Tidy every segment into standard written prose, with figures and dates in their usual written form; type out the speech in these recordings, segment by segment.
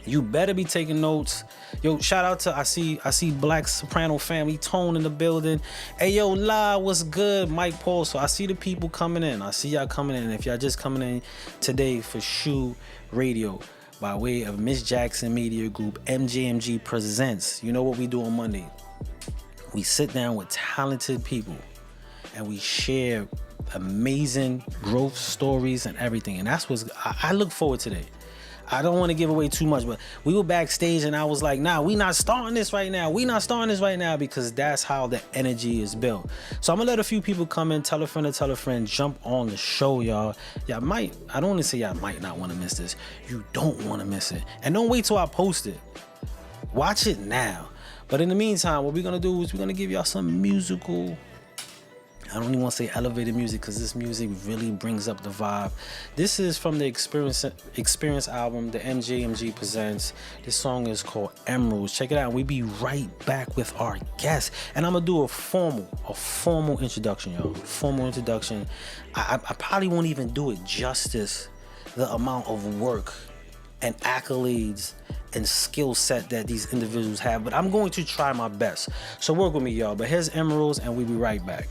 You better be taking notes. Yo, shout out to I see Black Soprano family, Tone in the building. Hey yo, La, what's good? Mike Paul. So I see the people coming in. I see y'all coming in. If y'all just coming in today for SHU Radio by way of Miss Jackson Media Group, MJMG presents. You know what we do on Monday? We sit down with talented people and we share amazing growth stories and everything. And that's what I look forward to today. I don't want to give away too much, but we were backstage and I was like, nah, we not starting this right now. Because that's how the energy is built. So I'm going to let a few people come in, tell a friend, jump on the show, y'all. I don't want to say y'all might not want to miss this. You don't want to miss it. And don't wait till I post it. Watch it now. But in the meantime, what we're going to do is we're going to give y'all some musical, I don't even want to say elevated music because this music really brings up the vibe. This is from the Experience album, the MJMG presents. This song is called Emeralds. Check it out. We'll be right back with our guest. And I'm going to do a formal introduction, y'all. Formal introduction. I probably won't even do it justice, the amount of work and accolades and skill set that these individuals have. But I'm going to try my best. So work with me, y'all. But here's Emeralds and we'll be right back.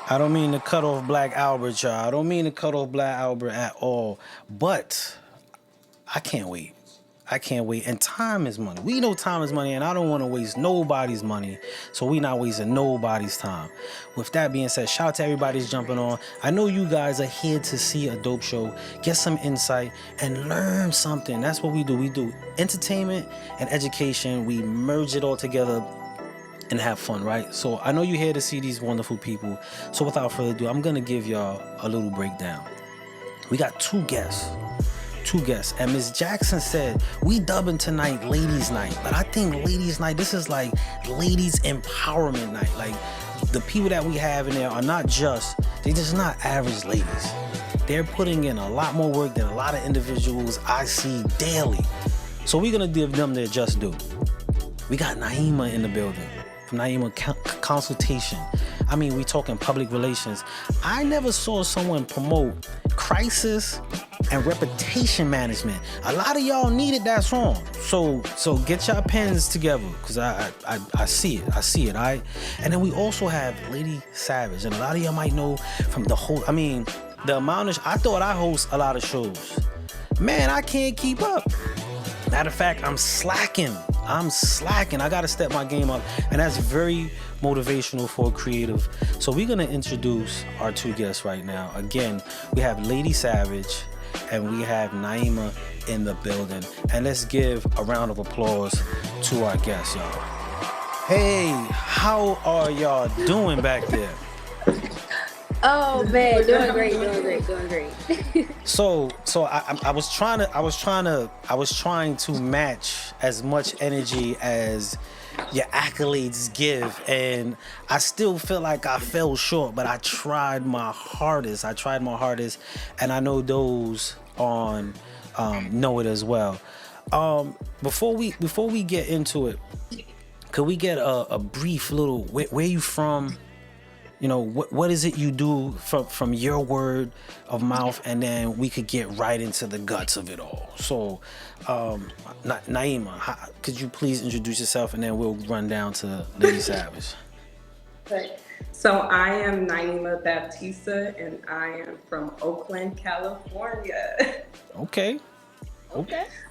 I don't mean to cut off Black Albert, y'all. I don't mean to cut off Black Albert at all. But I can't wait. And time is money. We know time is money, and I don't want to waste nobody's money. So we not wasting nobody's time. With that being said, shout out to everybody that's jumping on. I know you guys are here to see a dope show, get some insight, and learn something. That's what we do. We do entertainment and education. We merge it all together and have fun, right? So I know you're here to see these wonderful people. So without further ado, I'm gonna give y'all a little breakdown. We got two guests. And Miss Jackson said we dubbing tonight Ladies Night, but I think Ladies Night, this is like ladies empowerment night. Like the people that we have in there are not just, they're just not average ladies. They're putting in a lot more work than a lot of individuals I see daily. So we're gonna give them their just due. We got Naima in the building from Naima Consultation. I mean, we talking public relations. I never saw someone promote crisis and reputation management. A lot of y'all needed that song. So get your pens together, because I see it, all right? And then we also have Lady Savage, and a lot of y'all might know from the whole, I mean, the amount of, I thought I host a lot of shows. Man, I can't keep up. Matter of fact, I'm slacking. I gotta step my game up, and that's very motivational for a creative. So we're gonna introduce our two guests right now. Again, we have Lady Savage and we have Naima in the building. And let's give a round of applause to our guests, y'all. Hey, how are y'all doing back there? Oh man, doing great. So I was trying to match as much energy as your accolades give, and I still feel like I fell short, but I tried my hardest, and I know those on know it as well. Before we get into it, could we get a brief little where you from? You know, what is it you do from your word of mouth, and then we could get right into the guts of it all. So, Naima, could you please introduce yourself, and then we'll run down to Lady Savage. Okay. So I am Naima Baptista, and I am from Oakland, California. Okay.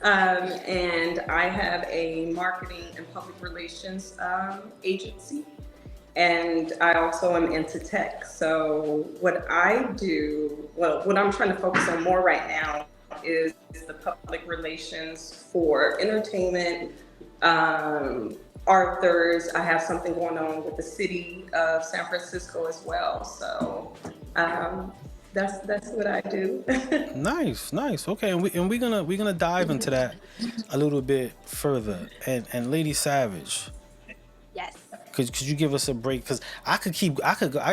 And I have a marketing and public relations agency. And I also am into tech. So what I do, what I'm trying to focus on more right now is the public relations for entertainment, authors. I have something going on with the city of San Francisco as well. So that's what I do. Nice. Okay, and we're gonna dive into that a little bit further. And Lady Savage. Yes. Could you give us a break? Because I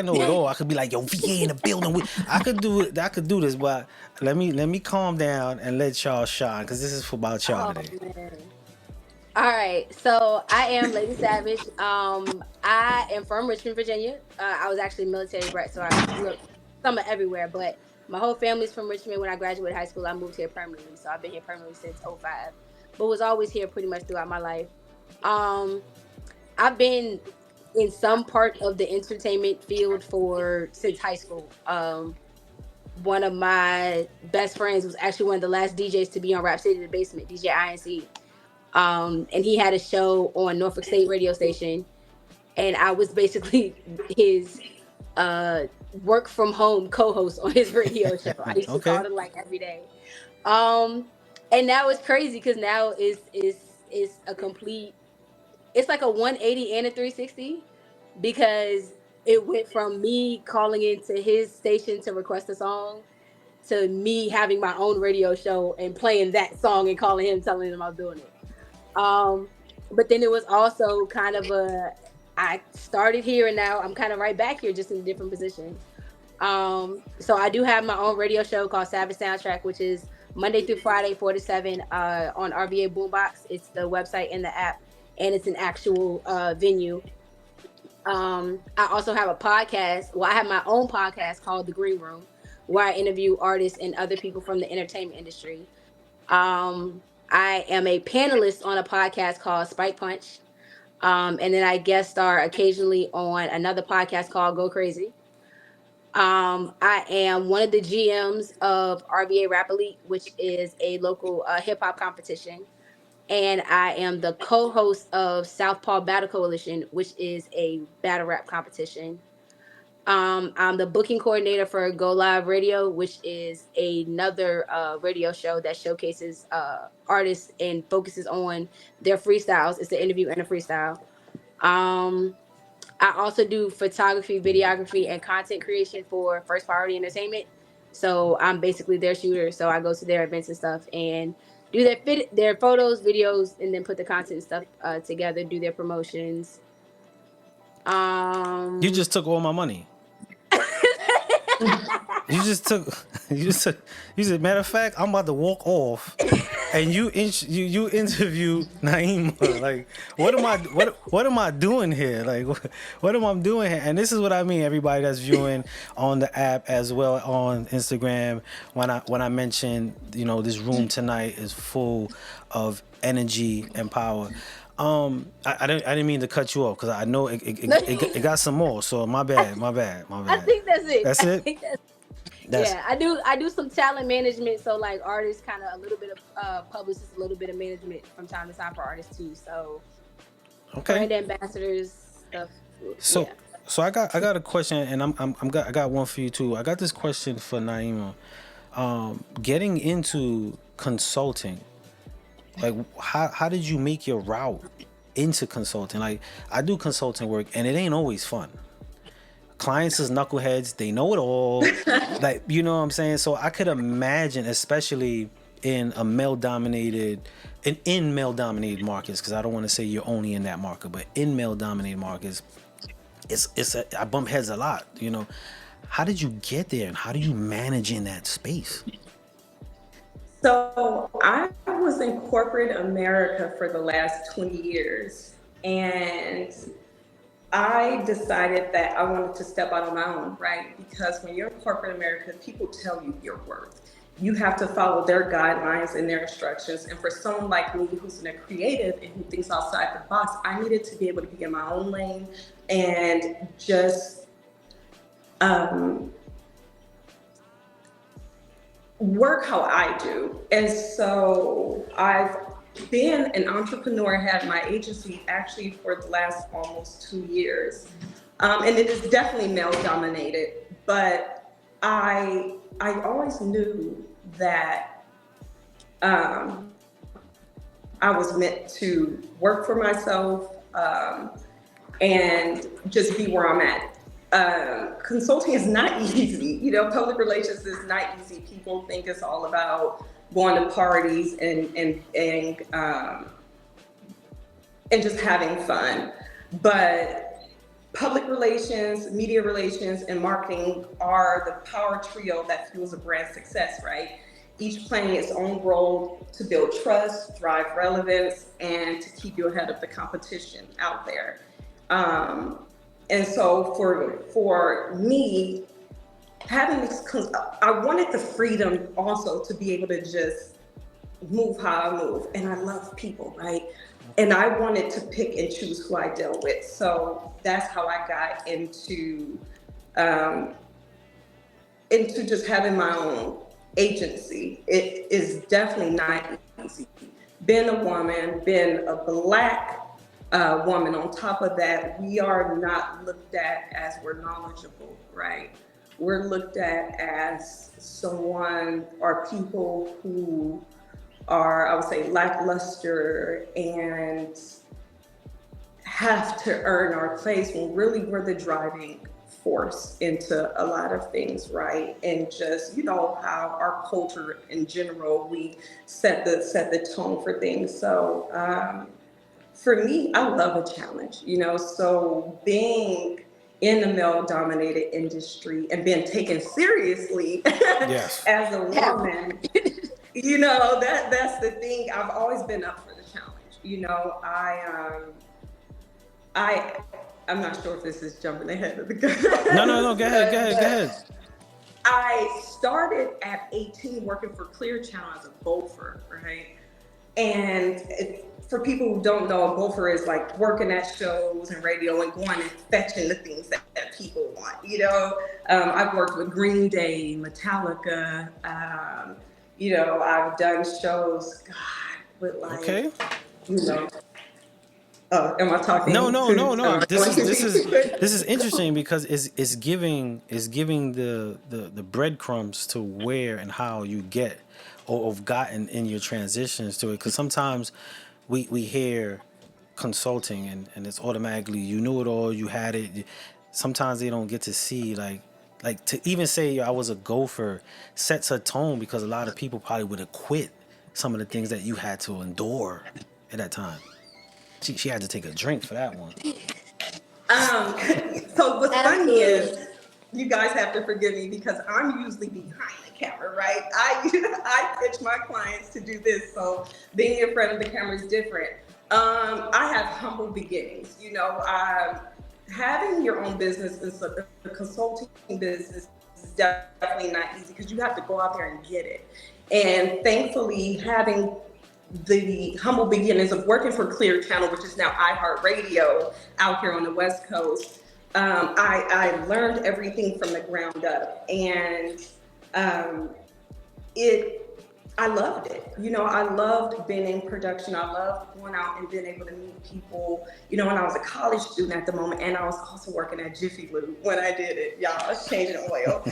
know it all. I could be like, yo, VA in the building. I could do this, but let me calm down and let y'all shine, because this is about y'all today. Man. All right, so I am Lady Savage. I am from Richmond, Virginia. I was actually a military brat, so I grew up somewhat everywhere, but my whole family's from Richmond. When I graduated high school, I moved here permanently, so I've been here permanently since 2005, but was always here pretty much throughout my life. I've been in some part of the entertainment field since high school. One of my best friends was actually one of the last DJs to be on Rap City The Basement, DJ INC. And he had a show on Norfolk State radio station, and I was basically his work from home co-host on his radio show. I used to call him like every day. And now it's crazy, because now it's a complete, it's like a 180 and a 360, because it went from me calling into his station to request a song to me having my own radio show and playing that song and calling him, telling him I was doing it. But then it was also kind of I started here and now I'm kind of right back here, just in a different position. So I do have my own radio show called Savage Soundtrack, which is Monday through Friday, 4 to 7 on RVA Boombox. It's the website and the app, and it's an actual venue. I also have a podcast. Well, I have my own podcast called The Green Room, where I interview artists and other people from the entertainment industry. I am a panelist on a podcast called Spike Punch. And then I guest star occasionally on another podcast called Go Crazy. I am one of the GMs of RVA Rap Elite, which is a local hip hop competition. And I am the co-host of Southpaw Battle Coalition, which is a battle rap competition. I'm the booking coordinator for Go Live Radio, which is another radio show that showcases artists and focuses on their freestyles. It's an interview and a freestyle. I also do photography, videography, and content creation for First Priority Entertainment. So I'm basically their shooter. So I go to their events and stuff and do their photos, videos, and then put the content and stuff together, do their promotions. You just took all my money. You said, matter of fact, I'm about to walk off and you interview Naima. Like, what am I doing here? Like, what am I doing here? And this is what I mean. Everybody that's viewing on the app as well on Instagram. When I mentioned, this room tonight is full of energy and power. I didn't mean to cut you off because I know it got some more. So my bad. I think that's it. That's it. Yeah, I do some talent management, so like artists, kind of a little bit of publicists, a little bit of management from time to time for artists too. So brand ambassadors stuff. So yeah. so I got a question, and I got one for you too. I got this question for Naima. Getting into consulting, like how did you make your route into consulting? Like, I do consulting work, and it ain't always fun. Clients is knuckleheads, they know it all. Like, you know what I'm saying? So I could imagine, especially in male dominated markets, because I don't want to say you're only in that market, but in male dominated markets, I bump heads a lot. How did you get there, and how do you manage in that space? So I was in corporate America for the last 20 years, and I decided that I wanted to step out on my own, right? Because when you're in corporate America, people tell you your worth. You have to follow their guidelines and their instructions. And for someone like me, who's a creative and who thinks outside the box, I needed to be able to be in my own lane and just work how I do. And so I've been an entrepreneur, had my agency actually for the last almost 2 years. And it is definitely male dominated, but I always knew that I was meant to work for myself and just be where I'm at. Consulting is not easy. Public relations is not easy. People think it's all about going to parties and just having fun. But public relations, media relations, and marketing are the power trio that fuels a brand success, right? Each playing its own role to build trust, drive relevance, and to keep you ahead of the competition out there. And so for me, having this, I wanted the freedom also to be able to just move how I move. And I love people, right? And I wanted to pick and choose who I deal with. So that's how I got into just having my own agency. It is definitely not easy. Being a woman, being a Black woman, on top of that, we are not looked at as we're knowledgeable, right? We're looked at as someone or people who are, I would say, lackluster and have to earn our place, when really we're the driving force into a lot of things, right? And just, how our culture in general, we set the tone for things. So for me, I love a challenge, so being in the male dominated industry and being taken seriously Yes. as a woman, that's the thing. I've always been up for the challenge. I'm not sure if this is jumping ahead of the gun. No, go ahead. I started at 18 working for Clear Channel as a gopher, right? And for people who don't know, a gopher is like working at shows and radio and going and fetching the things that people want. I've worked with Green Day, Metallica. I've done shows, God, with like, Okay. Am I talking? No. This is interesting because it's giving the breadcrumbs to where and how you get or have gotten in your transitions to it. Because sometimes we hear consulting and it's automatically you knew it all, you had it. Sometimes they don't get to see like to even say I was a gopher sets a tone, because a lot of people probably would have quit some of the things that you had to endure at that time. She had to take a drink for that one. So what's funny is, you guys have to forgive me because I'm usually behind the camera, right? I pitch my clients to do this, so being in front of the camera is different. I have humble beginnings. Having your own business and so the consulting business is definitely not easy because you have to go out there and get it. And thankfully, having the humble beginnings of working for Clear Channel, which is now iHeartRadio out here on the West Coast, I learned everything from the ground up, and um, it I loved it. I loved being in production. I loved going out and being able to meet people. When I was a college student at the moment, and I was also working at Jiffy Lube when I did it. Y'all, I was changing oil.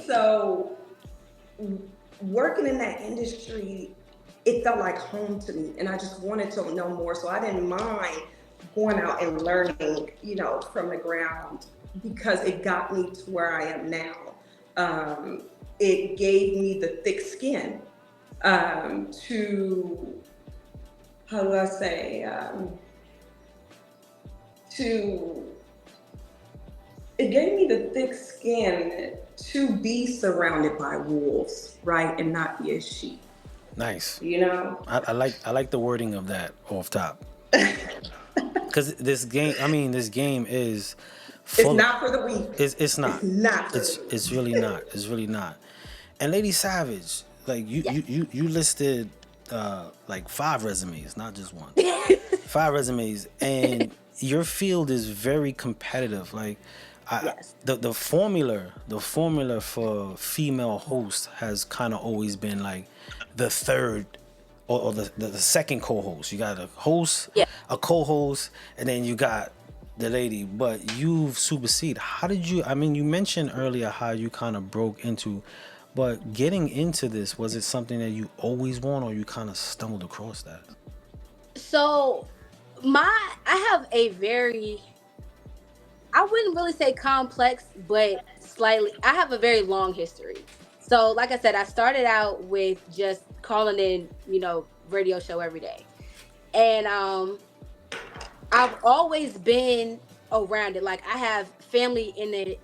So working in that industry, it felt like home to me, and I just wanted to know more. So I didn't mind going out and learning, from the ground, because it got me to where I am now. It gave me the thick skin to, how do I say, it gave me the thick skin to be surrounded by wolves, right, and not be a sheep. Nice. I like the wording of that off top. Because this game is full. It's not for the weak. It's not. It's not. It's really not. It's really not. And Lady Savage, like you listed like 5 resumes, not just one. 5 resumes, and your field is very competitive. Like, the formula for female hosts has kind of always been like the third or the second co-host. You got a host, a co-host, and then you got the lady. But you've superseded. How did you? I mean, you mentioned earlier how you kind of broke into. But getting into this, was it something that you always want, or you kind of stumbled across that? So, I have a very, I wouldn't really say complex, but slightly, I have a very long history. So, like I said, I started out with just calling in, radio show every day. And I've always been around it. Like, I have family in the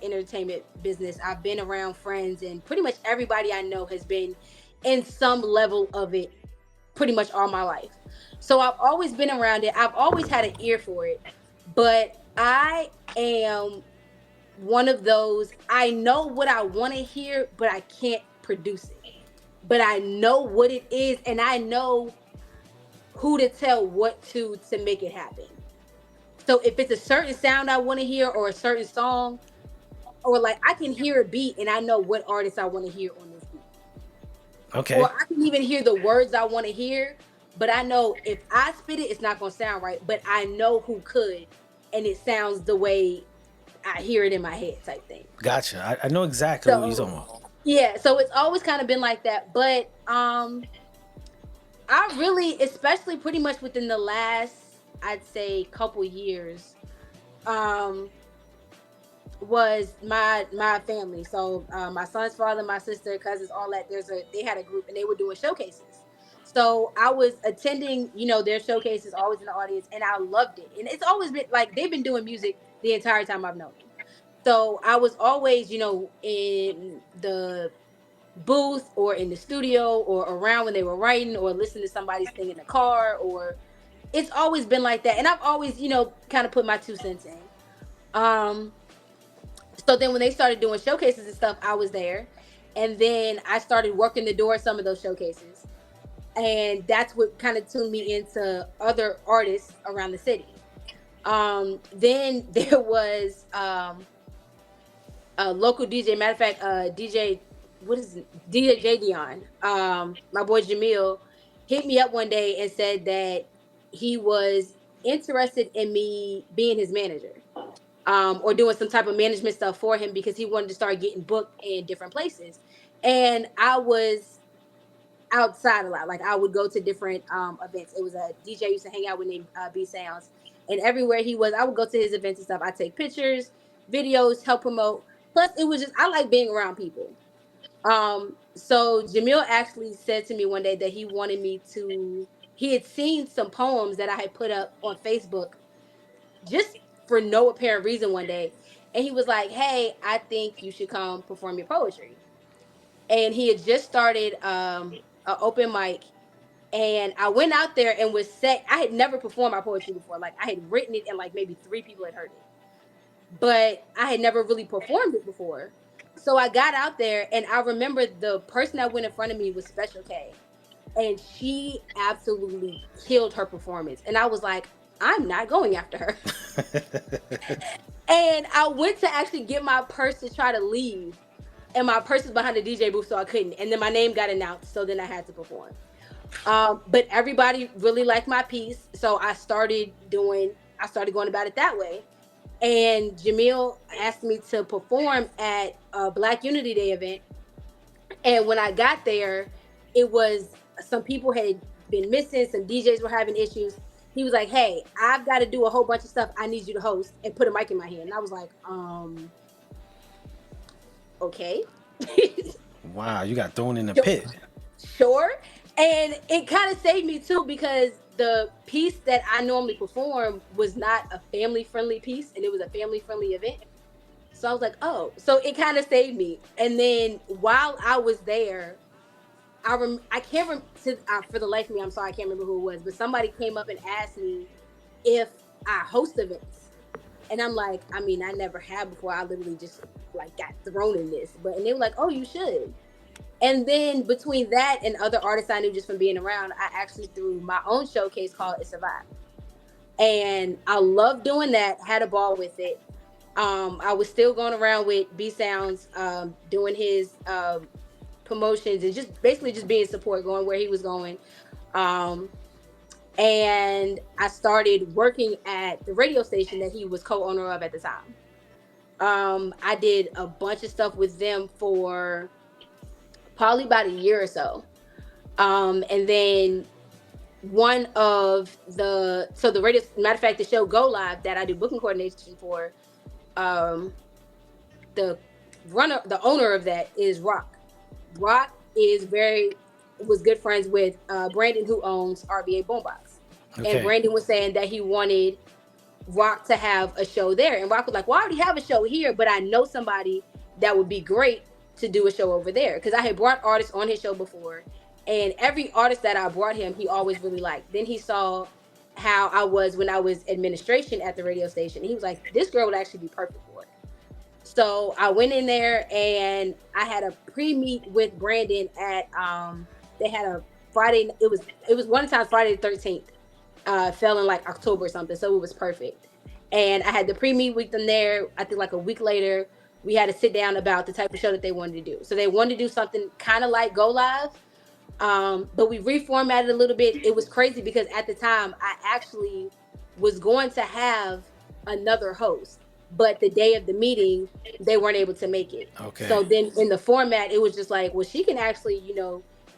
entertainment business. I've been around friends, and pretty much everybody I know has been in some level of it pretty much all my life. So I've always been around it. I've always had an ear for it. But I am one of those, I know what I want to hear, but I can't produce it. But I know what it is, and I know who to tell what to make it happen. So if it's a certain sound I want to hear, or a certain song, or like I can hear a beat and I know what artist I want to hear on this beat. Okay. Or I can even hear the words I want to hear, but I know if I spit it, it's not going to sound right. But I know who could, and it sounds the way I hear it in my head, type thing. Gotcha. I know exactly what you're talking about. Yeah, so it's always kind of been like that. But I really, especially pretty much within the last, I'd say, couple years, was my family. So my son's father, my sister, cousins, all that. They had a group, and they were doing showcases. So I was attending, their showcases, always in the audience, and I loved it. And it's always been like they've been doing music the entire time I've known them. So I was always, in the booth or in the studio or around when they were writing, or listening to somebody's thing in the car, or it's always been like that. And I've always, kind of put my 2 cents in. So then when they started doing showcases and stuff, I was there. And then I started working the door at some of those showcases. And that's what kind of tuned me into other artists around the city. Then there was a local DJ, matter of fact, DJ J Dion, my boy Jamil, hit me up one day and said that he was interested in me being his manager, or doing some type of management stuff for him, because he wanted to start getting booked in different places. And I was outside a lot. Like, I would go to different events. It was a DJ I used to hang out with named B Sounds, and everywhere he was, I would go to his events and stuff. I take pictures, videos, help promote. Plus, it was just, I like being around people. So Jamil actually said to me one day that he wanted me to, he had seen some poems that I had put up on Facebook just for no apparent reason one day. And he was like, hey, I think you should come perform your poetry. and he had just started an open mic, and I went out there and was set. I had never performed my poetry before. Like, I had written it and like maybe three people had heard it, but I had never really performed it before. So I got out there, and I remember the person that went in front of me was Special K, and she absolutely killed her performance. And I was like, I'm not going after her. And I went to actually get my purse to try to leave, and my purse was behind the DJ booth, so I couldn't. And then my name got announced, so then I had to perform. But everybody really liked my piece, so I started going about it that way. And Jamil asked me to perform at a Black Unity Day event. And when I got there, it was some people had been missing, some DJs were having issues. He was like, "Hey, I've got to do a whole bunch of stuff. I need you to host," and put a mic in my hand. And I was like, okay. Wow, you got thrown in the pit. Sure. And it kind of saved me too, because the piece that I normally perform was not a family friendly piece, and it was a family friendly event. So I was like, oh, so it kind of saved me. And then while I was there, I can't for the life of me, I'm sorry, I can't remember who it was, but somebody came up and asked me if I host events. And I'm like, I mean, I never have before. I literally just like got thrown in this. And they were like, oh, you should. And then between that and other artists I knew just from being around, I actually threw my own showcase called It's a Vibe. And I loved doing that, had a ball with it. I was still going around with B Sounds, doing his promotions and just basically just being support, going where he was going. And I started working at the radio station that he was co-owner of at the time. I did a bunch of stuff with them for probably about a year or so. And then one of the radio, matter of fact, the show Go Live that I do booking coordination for, the owner of that is Rock. Rock was good friends with Brandon, who owns RBA Boombox. Okay. And Brandon was saying that he wanted Rock to have a show there. And Rock was like, well, I already have a show here, but I know somebody that would be great to do a show over there. Because I had brought artists on his show before, and every artist that I brought him, he always really liked. Then he saw how I was when I was administration at the radio station. He was like, this girl would actually be perfect for it. So I went in there and I had a pre-meet with Brandon at, they had a Friday, it was one time Friday the 13th, fell in like October or something. So it was perfect. And I had the pre-meet with them there. I think like a week later, we had to sit down about the type of show that they wanted to do. So they wanted to do something kind of like Go Live, but we reformatted a little bit. It was crazy because at the time I actually was going to have another host, but the day of the meeting, they weren't able to make it. Okay. So then in the format, it was just like, well, she can actually,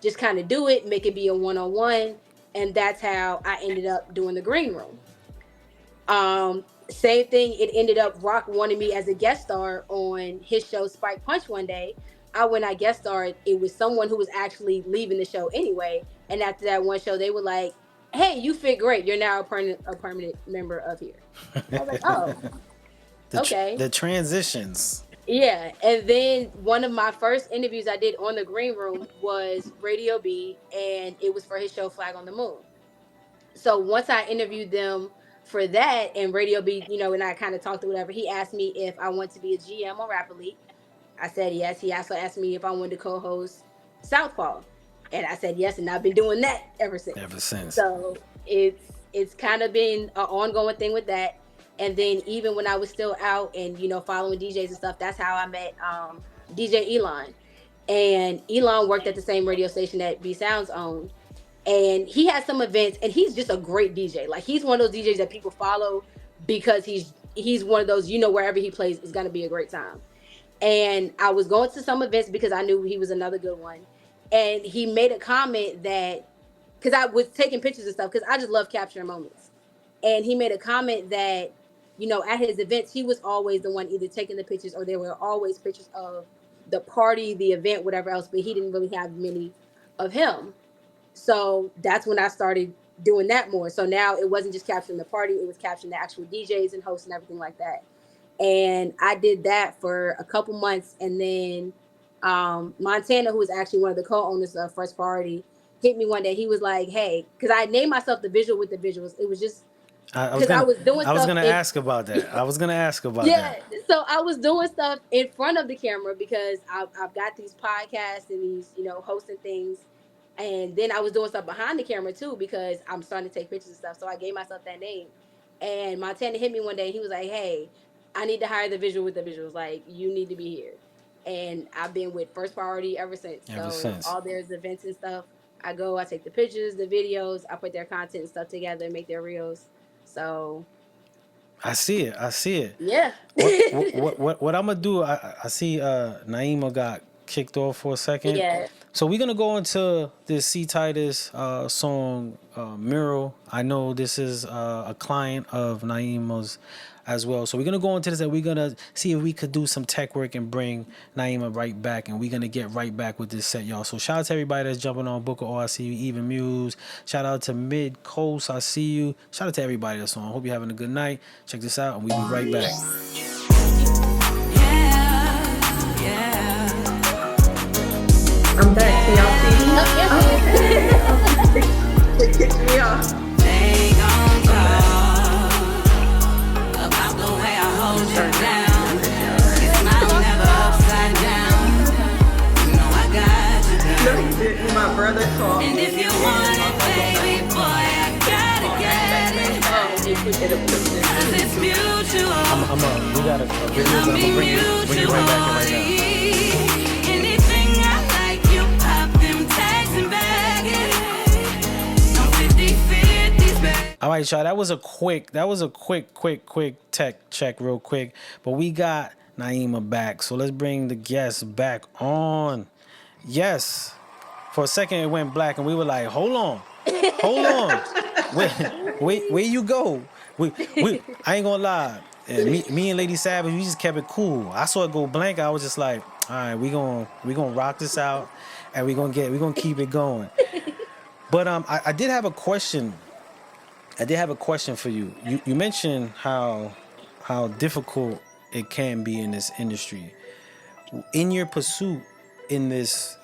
just kind of do it, make it be a one-on-one. And that's how I ended up doing the green room. Same thing. It ended up Rock wanted me as a guest star on his show Spike Punch one day. When I guest starred, it was someone who was actually leaving the show anyway. And after that one show, they were like, hey, you fit great. You're now a permanent member of here. I was like, oh, okay. The transitions. Yeah. And then one of my first interviews I did on the green room was Radio B, and it was for his show Flag on the Moon. So once I interviewed them for that, and Radio B, and I kind of talked or whatever, he asked me if I wanted to be a GM on Rap Elite. I said yes. He also asked me if I wanted to co-host Southpaw, and I said yes, and I've been doing that ever since. So it's kind of been an ongoing thing with that. And then even when I was still out and following DJs and stuff, that's how I met DJ Elon. And Elon worked at the same radio station that B Sounds owned. And he has some events, and he's just a great DJ. Like, he's one of those DJs that people follow because he's one of those, wherever he plays, it's going to be a great time. And I was going to some events because I knew he was another good one. And he made a comment that, because I was taking pictures and stuff, because I just love capturing moments. And he made a comment that, at his events, he was always the one either taking the pictures, or there were always pictures of the party, the event, whatever else, but he didn't really have many of him. So that's when I started doing that more. So now it wasn't just capturing the party, it was capturing the actual DJs and hosts and everything like that. And I did that for a couple months. And then Montana, who is actually one of the co-owners of First Priority, hit me one day. He was like, "Hey," because I named myself the visual with the visuals. It was just because I was doing I was stuff. gonna ask about that. Yeah, so I was doing stuff in front of the camera because I've got these podcasts and these, hosting things. And then I was doing stuff behind the camera too because I'm starting to take pictures and stuff. So I gave myself that name. And Montana hit me one day and he was like, "Hey, I need to hire the visual with the visuals. Like, you need to be here." And I've been with First Priority ever since. So all their events and stuff, I go, I take the pictures, the videos, I put their content and stuff together, make their reels. So I see it. yeah. What I'm gonna do? I see Naima got kicked off for a second. Yeah. So we're gonna go into this C Titus song, Mural. I know this is a client of Naima's as well. So we're gonna go into this and we're gonna see if we could do some tech work and bring Naima right back, and we're gonna get right back with this set, y'all. So shout out to everybody that's jumping on Booker O, I see you, Even Muse. Shout out to Mid Coast, I see you. Shout out to everybody that's on. Hope you're having a good night. Check this out and we'll be right back. I'm back. Can y'all see me? It kicked me off. They gon' talk about the way I hold you down. Your smile never upside down. You know I got you down. No, he didn't. My brother called. And if you want it, baby boy, I gotta get it. Cause it's mutual. We got a video that I'm gonna bring you right back in right now. Anything I like, you pop them tags and bag it. No 50-50s, baby. All right, y'all. That was a quick tech check, real quick. But we got Naima back, so let's bring the guests back on. Yes, for a second it went black, and we were like, "Hold on, wait, where you go?" I ain't gonna lie. And me and Lady Savage, we just kept it cool. I saw it go blank. I was just like, "All right, we gonna rock this out, and we gonna keep it going." But I did have a question. For you. You mentioned how difficult it can be in this industry. In your pursuit in this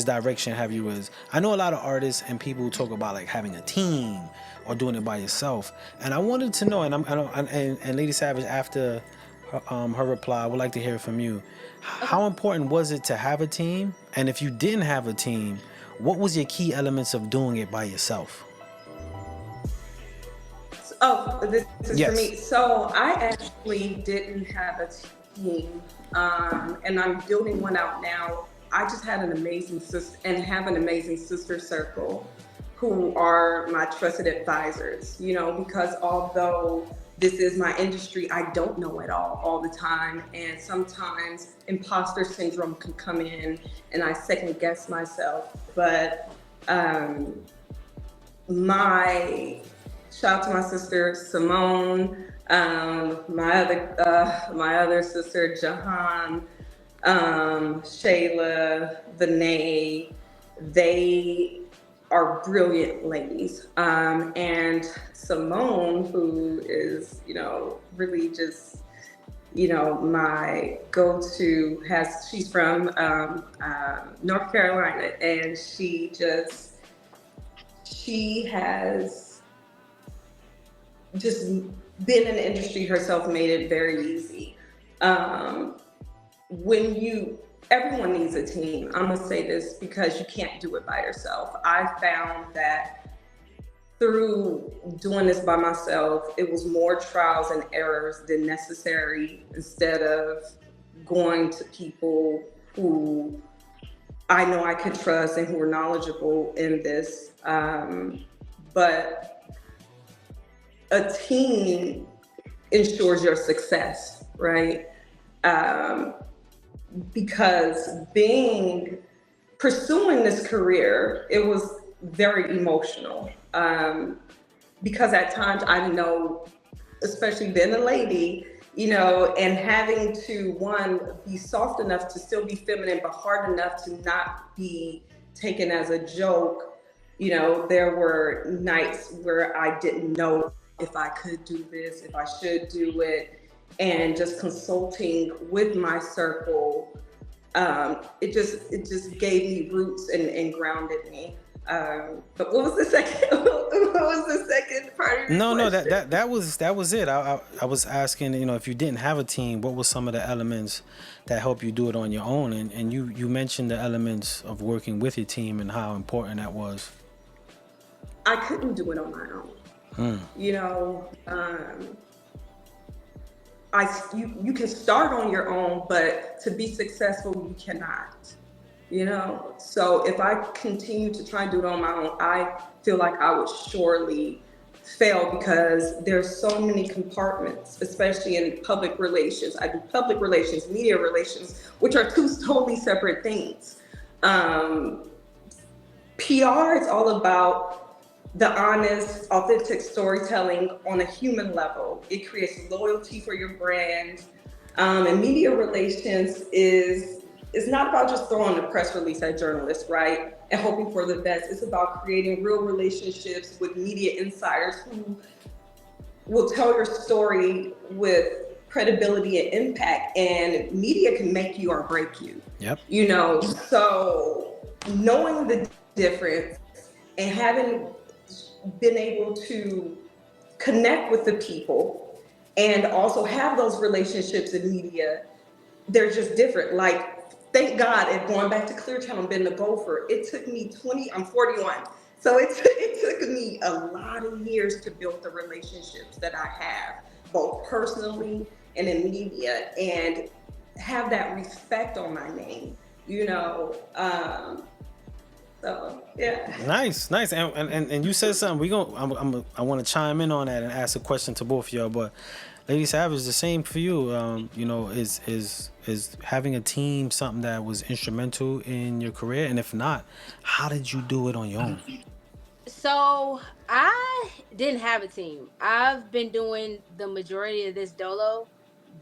direction, have you is I know a lot of artists and people who talk about like having a team or doing it by yourself. And I wanted to know, and Lady Savage, after her reply, I would like to hear from you. How important was it to have a team? And if you didn't have a team, what was your key elements of doing it by yourself? Oh, this is Yes. for me. So I actually didn't have a team, and I'm building one out now. I just had an amazing sister and have an amazing sister circle who are my trusted advisors, because although this is my industry, I don't know it all the time. And sometimes imposter syndrome can come in and I second guess myself. But shout out to my sister Simone, my other sister Jahan, Shayla, Vinay. They are brilliant ladies. And Simone, who is, really just, my go-to, she's from North Carolina, and she has just been in the industry herself, made it very easy. Everyone needs a team. I'm gonna say this because you can't do it by yourself. I found that through doing this by myself, it was more trials and errors than necessary, instead of going to people who I know I could trust and who are knowledgeable in this. But a team ensures your success, right? Because pursuing this career, it was very emotional. Because at times I know, especially being a lady, and having to, one, be soft enough to still be feminine, but hard enough to not be taken as a joke. There were nights where I didn't know if I could do this, if I should do it, and just consulting with my circle It just gave me roots and grounded me. But what was the second? What was the second part of your No, question? that was it. I was asking, if you didn't have a team, what were some of the elements that help you do it on your own? And you mentioned the elements of working with your team and how important that was. I couldn't do it on my own. You know, you can start on your own, but to be successful, you cannot. So if I continue to try and do it on my own, I feel like I would surely fail because there's so many compartments, especially in public relations. I do public relations, media relations, which are two totally separate things. PR is all about the honest, authentic storytelling on a human level. It creates loyalty for your brand. And media relations is not about just throwing a press release at journalists, right? And hoping for the best. It's about creating real relationships with media insiders who will tell your story with credibility and impact. And media can make you or break you. Yep. So knowing the difference and having been able to connect with the people and also have those relationships in media, they're just different. Like, thank God, and going back to Clear Channel, being a gopher, it took me I'm 41. So it took me a lot of years to build the relationships that I have, both personally and in media, and have that respect on my name, So yeah. Nice. And you said something. I want to chime in on that and ask a question to both of y'all. But Lady Savage, the same for you. Is having a team something that was instrumental in your career? And if not, how did you do it on your own? So I didn't have a team. I've been doing the majority of this dolo,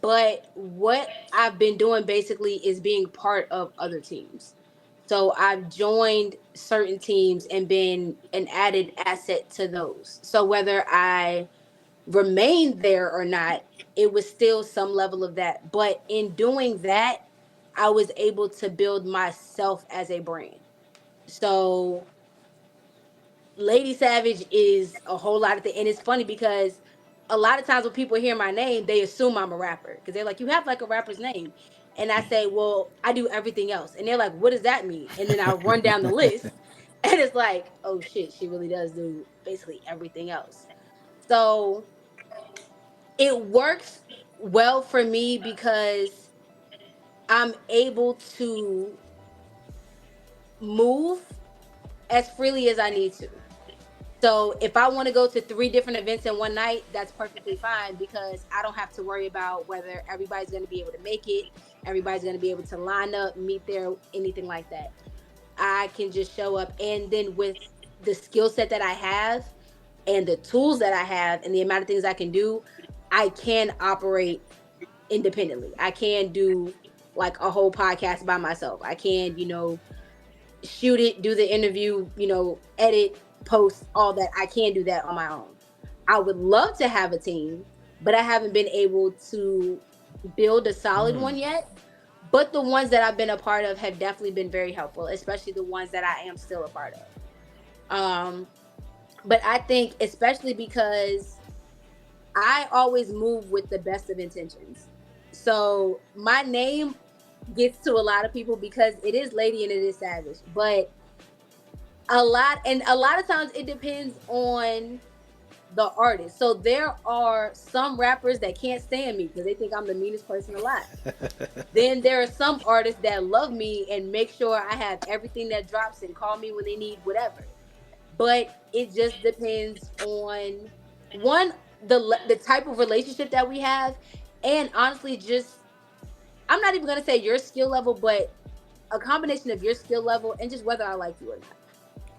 but what I've been doing basically is being part of other teams. So I've joined certain teams and been an added asset to those. So whether I remained there or not, it was still some level of that. But in doing that, I was able to build myself as a brand. So Lady Savage is a whole lot of things. And it's funny because a lot of times when people hear my name, they assume I'm a rapper because they're like, you have like a rapper's name. And I say, well, I do everything else. And they're like, what does that mean? And then I run down the list and it's like, oh shit, she really does do basically everything else. So it works well for me because I'm able to move as freely as I need to. So if I want to go to 3 different events in one night, that's perfectly fine because I don't have to worry about whether everybody's going to be able to make it, everybody's going to be able to line up, meet there, anything like that. I can just show up. And then with the skill set that I have and the tools that I have and the amount of things I can do, I can operate independently. I can do like a whole podcast by myself. I can, shoot it, do the interview, edit, post, all that. I can do that on my own. I would love to have a team, but I haven't been able to build a solid one yet. But the ones that I've been a part of have definitely been very helpful, especially the ones that I am still a part of. But I think especially because I always move with the best of intentions. So my name gets to a lot of people because it is Lady and it is Savage, but a lot of times it depends on the artist. So there are some rappers that can't stand me because they think I'm the meanest person alive. Then there are some artists that love me and make sure I have everything that drops and call me when they need whatever. But it just depends on the type of relationship that we have, and honestly, just I'm not even gonna say your skill level, but a combination of your skill level and just whether I like you or not.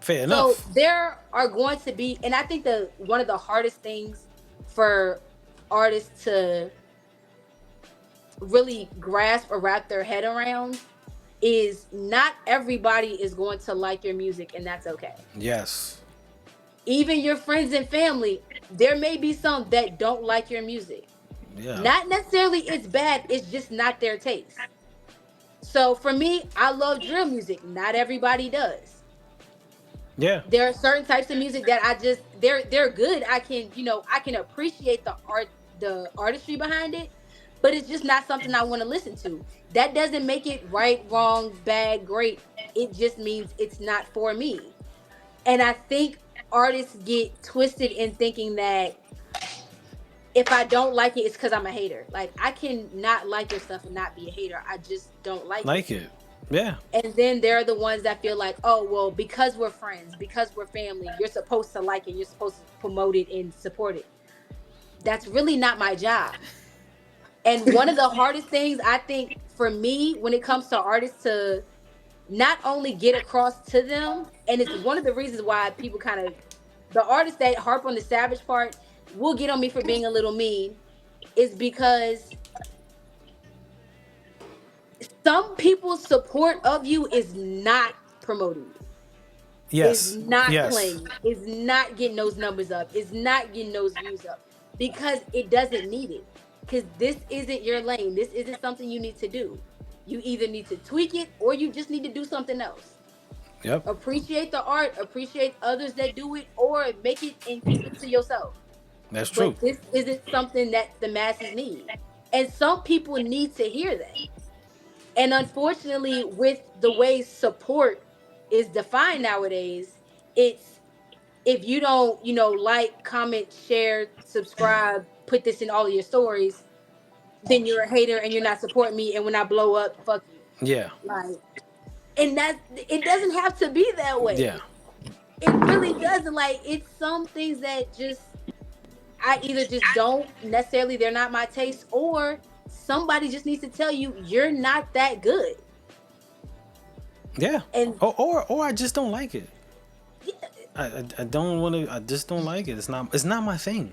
Fair enough. So there are going to be, and I think one of the hardest things for artists to really grasp or wrap their head around is not everybody is going to like your music, and that's okay. Yes. Even your friends and family, there may be some that don't like your music. Yeah. Not necessarily it's bad, it's just not their taste. So for me, I love drill music. Not everybody does. Yeah. There are certain types of music that I just they're good. I can, I can appreciate the artistry behind it, but it's just not something I want to listen to. That doesn't make it right, wrong, bad, great. It just means it's not for me. And I think artists get twisted in thinking that if I don't like it, it's because I'm a hater. Like, I can not like your stuff and not be a hater. I just don't like it. Like it. Yeah. And then there are the ones that feel like, oh, well, because we're friends, because we're family, you're supposed to like it, you're supposed to promote it and support it. That's really not my job. And one of the hardest things I think for me when it comes to artists to not only get across to them, and it's one of the reasons why people kind of, the artists that harp on the savage part will get on me for being a little mean, is because some people's support of you is not promoting you. Yes. Is not Yes. playing, is not getting those numbers up, is not getting those views up, because it doesn't need it. Because this isn't your lane. This isn't something you need to do. You either need to tweak it or you just need to do something else. Yep. Appreciate the art, appreciate others that do it, or make it and keep it to yourself. That's true. But this isn't something that the masses need. And some people need to hear that. And unfortunately, with the way support is defined nowadays, it's if you don't, like, comment, share, subscribe, put this in all of your stories, then you're a hater and you're not supporting me. And when I blow up, fuck you. Yeah. Like, and it doesn't have to be that way. Yeah. It really doesn't. Like, it's some things that just, I either just don't necessarily, they're not my taste, or somebody just needs to tell you you're not that good. Yeah. And or I just don't like it. yeah, I don't want to. I just don't like it. It's not my thing.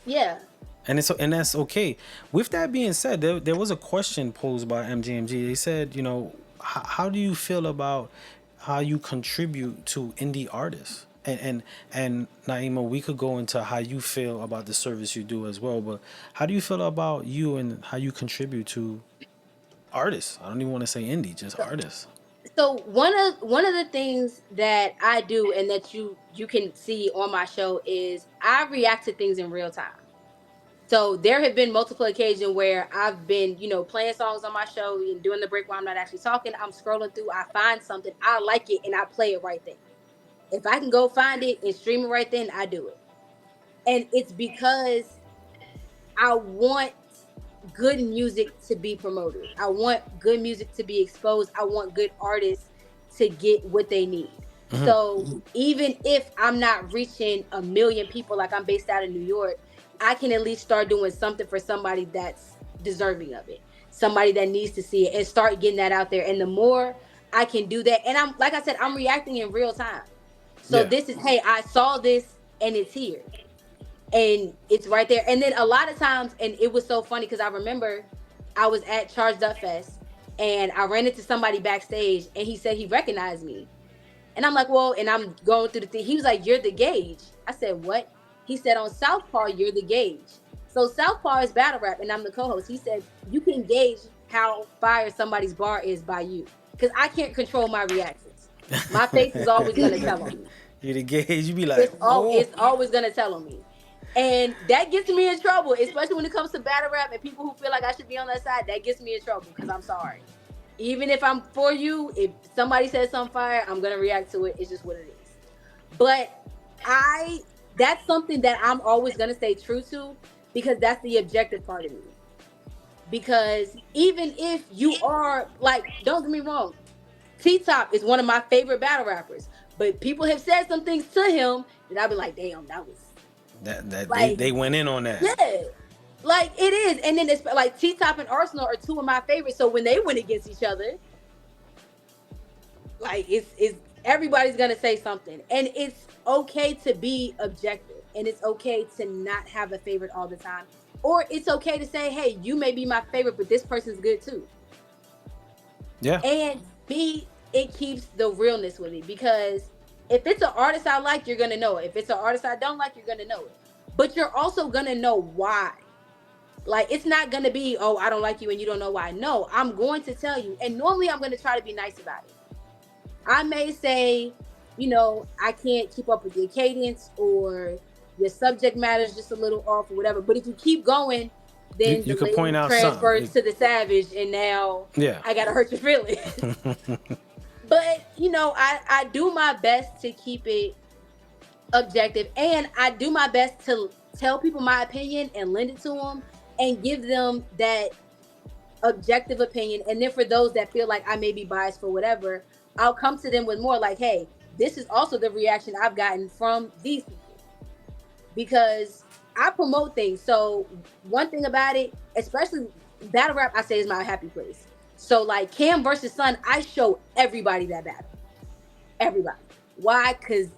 yeah. And that's okay. With that being said, there was a question posed by MGMG. They said, how do you feel about how you contribute to indie artists? And Naima, we could go into how you feel about the service you do as well. But how do you feel about you and how you contribute to artists? I don't even want to say indie, just artists. So one of the things that I do and that you can see on my show is I react to things in real time. So there have been multiple occasions where I've been, playing songs on my show and doing the break while I'm not actually talking. I'm scrolling through, I find something, I like it, and I play it right then. If I can go find it and stream it right then, I do it. And it's because I want good music to be promoted. I want good music to be exposed. I want good artists to get what they need. Mm-hmm. So even if I'm not reaching 1 million people, like I'm based out of New York, I can at least start doing something for somebody that's deserving of it, somebody that needs to see it, and start getting that out there. And the more I can do that, and I'm, like I said, I'm reacting in real time. So This is, hey, I saw this and it's here and it's right there. And then a lot of times, and it was so funny because I remember I was at Charged Up Fest and I ran into somebody backstage and he said he recognized me. And I'm like, well, and I'm going through the thing. He was like, you're the Gauge. I said, what? He said, on Southpaw, you're the Gauge. So Southpaw is battle rap and I'm the co-host. He said, you can gauge how fire somebody's bar is by you. Because I can't control my reactions. My face is always going to tell on me. You're the Gauge. You be like, it's always going to tell on me. And that gets me in trouble, especially when it comes to battle rap and people who feel like I should be on that side. That gets me in trouble because I'm sorry. Even if I'm for you, if somebody says something fire, I'm going to react to it. It's just what it is. But that's something that I'm always going to stay true to because that's the objective part of me. Because even if you are, like, don't get me wrong, T-Top is one of my favorite battle rappers. But people have said some things to him that I'll be like, damn, that was... That like, they went in on that. Yeah. Like, it is. And then it's like T-Top and Arsenal are two of my favorites. So when they went against each other, like, it's everybody's going to say something. And it's okay to be objective. And it's okay to not have a favorite all the time. Or it's okay to say, hey, you may be my favorite, but this person's good too. Yeah. And it keeps the realness with me because if it's an artist I like, you're going to know it. If it's an artist I don't like, you're going to know it. But you're also going to know why. Like, it's not gonna be, oh, I don't like you and you don't know why. No, I'm going to tell you. And normally I'm gonna try to be nice about it. I may say, I can't keep up with your cadence, or your subject matter is just a little off or whatever. But if you keep going, then You the could lady point out transfers something. to the savage, and now Yeah. I gotta hurt your feelings. But I do my best to keep it objective, and I do my best to tell people my opinion and lend it to them and give them that objective opinion. And then for those that feel like I may be biased for whatever, I'll come to them with more like, hey, this is also the reaction I've gotten from these people, because I promote things. So one thing about it, especially battle rap, I say is my happy place. So like Cam versus Sun, I show everybody that battle. Everybody. Why? Because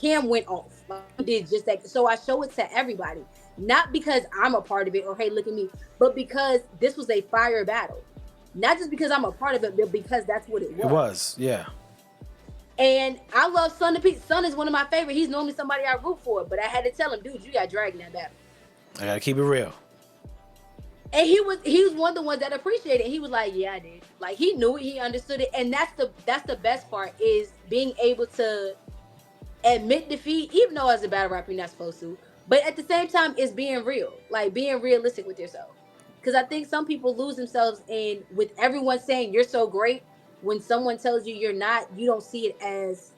Cam went off. Like, he did just that. So I show it to everybody. Not because I'm a part of it or, hey, look at me, but because this was a fire battle. Not just because I'm a part of it, but because that's what it was. It was, yeah. And I love Sun to Pete. Sun is one of my favorite. He's normally somebody I root for, but I had to tell him, dude, you got dragged in that battle. I gotta keep it real. And he was one of the ones that appreciated it. He was like, yeah, I did. Like, he knew it, he understood it. And that's the best part, is being able to admit defeat, even though as a battle rapper you're not supposed to. But at the same time, it's being real, like being realistic with yourself. Because I think some people lose themselves in, with everyone saying you're so great, when someone tells you you're not, you don't see it as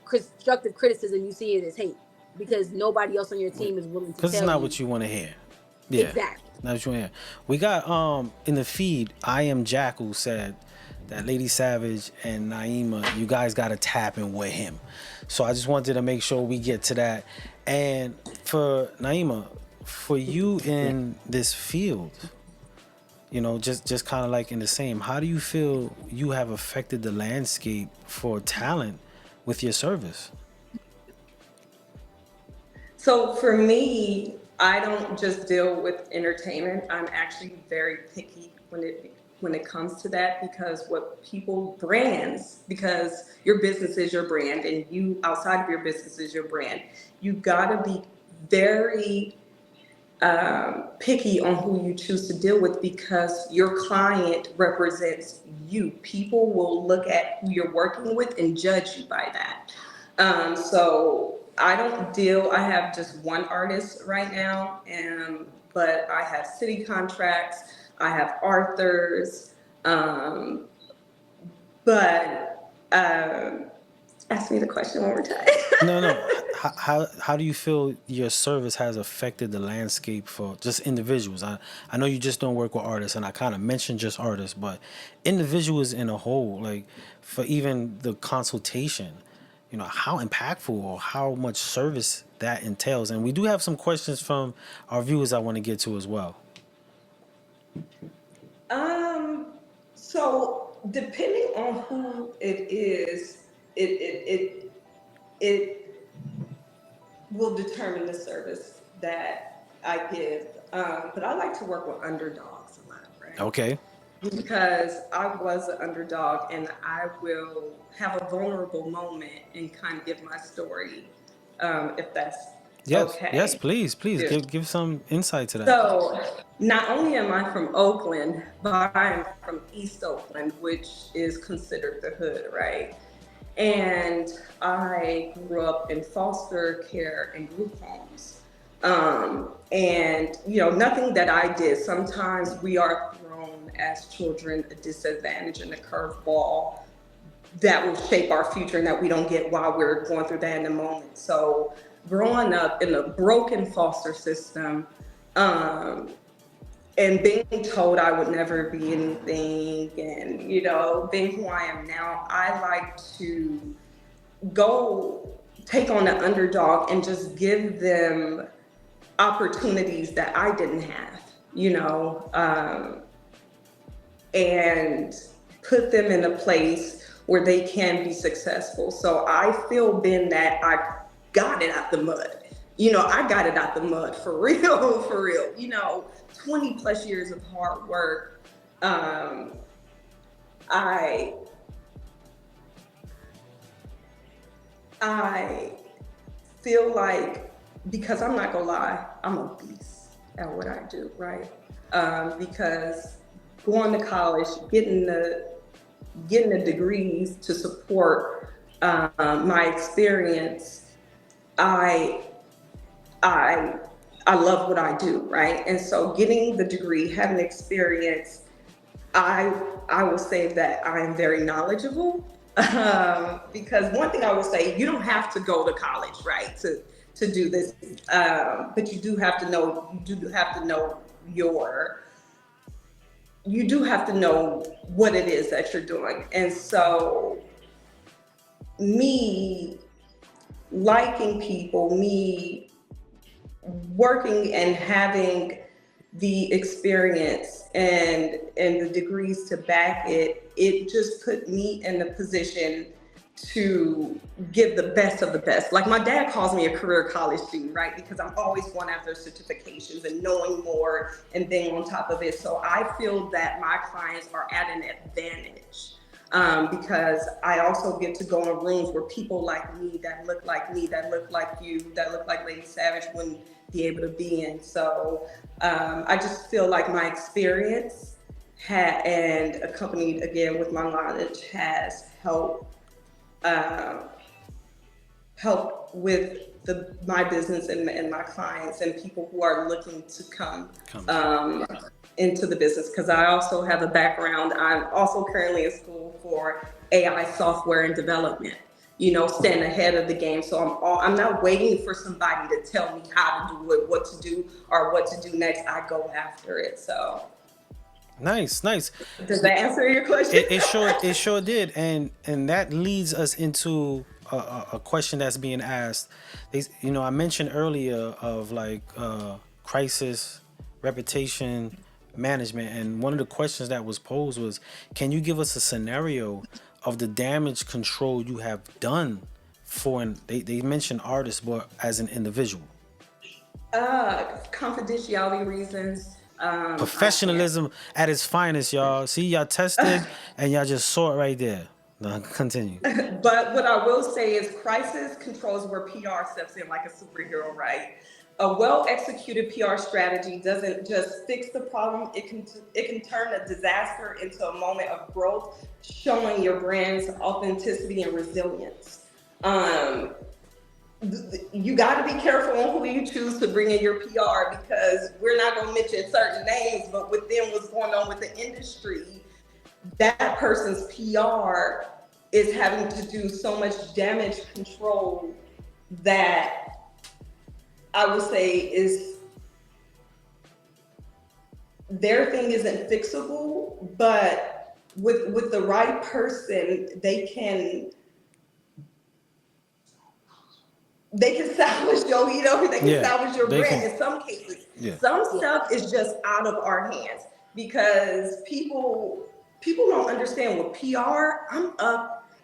constructive criticism, you see it as hate, because nobody else on your team is willing to tell you. Because it's not what you want to hear. Yeah. Exactly. Not what you want to hear. We got in the feed, I Am Jackal said that Lady Savage and Naima, you guys got to tap in with him. So I just wanted to make sure we get to that. And for Naima, for you in this field, just kind of like in the same, how do you feel you have affected the landscape for talent with your service? So for me, I don't just deal with entertainment. I'm actually very picky when it comes to that, because because your business is your brand, and you outside of your business is your brand. You gotta be very picky on who you choose to deal with, because your client represents you. People will look at who you're working with and judge you by that. So I have just one artist right now, but I have city contracts, I have Arthurs, ask me the question one more time. No. How do you feel your service has affected the landscape for just individuals? I know you just don't work with artists, and I kind of mentioned just artists, but individuals in a whole, like for even the consultation, how impactful or how much service that entails. And we do have some questions from our viewers I want to get to as well. So depending on who it is, it will determine the service that I give. But I like to work with underdogs a lot, right? Okay. Because I was an underdog, and I will have a vulnerable moment and kind of give my story, if that's okay. Yes, please give some insight to that. So not only am I from Oakland, but I'm from East Oakland, which is considered the hood, right? And I grew up in foster care and group homes. And nothing that I did, sometimes we are thrown as children a disadvantage and a curveball that will shape our future, and that we don't get while we're going through that in the moment. So growing up in a broken foster system, and being told I would never be anything, and being who I am now, I like to go take on the underdog and just give them opportunities that I didn't have, and put them in a place where they can be successful. So I feel, Ben, that I got it out the mud. I got it out the mud for real, 20 plus years of hard work. I feel like, because I'm not gonna lie, I'm a beast. at what I do, right? Because going to college, getting the degrees to support my experience, I I I love what I do, right? And so getting the degree, having experience, I I will say that I am very knowledgeable. Because one thing I will say, you don't have to go to college, right, to do this, but you do have to know your you do have to know what it is that you're doing. And so me liking people, me working and having the experience and the degrees to back it, it just put me in the position to give the best of the best. Like my dad calls me a career college student, right? Because I'm always going after certifications and knowing more and being on top of it. So I feel that my clients are at an advantage, because I also get to go in rooms where people like me, that look like you, that look like Lady Savage wouldn't be able to be in. So I just feel like my experience and accompanied again with my knowledge has uh, helped with my business and my clients and people who are looking to come into the business. Because I also have a background. I'm also currently in school for AI software and development. Staying ahead of the game. So I'm not waiting for somebody to tell me how to do it, what to do, or what to do next. I go after it. So Nice. does that answer your question? It sure did, and that leads us into a question that's being asked. I mentioned earlier of like crisis, reputation management, and one of the questions that was posed was, can you give us a scenario of the damage control you have done for they mentioned artists, but as an individual? Confidentiality reasons. Professionalism at its finest, y'all. See, y'all tested and y'all just saw it right there. No, continue. But what I will say is crisis control is where PR steps in like a superhero, right? A well-executed PR strategy doesn't just fix the problem. It can turn a disaster into a moment of growth, showing your brand's authenticity and resilience. You got to be careful on who you choose to bring in your PR, because we're not going to mention certain names, but within what's going on with the industry, that person's PR is having to do so much damage control that I would say is their thing isn't fixable, but with the right person, they can salvage salvage your brand in some cases. Yeah. Some stuff is just out of our hands because people don't understand with PR.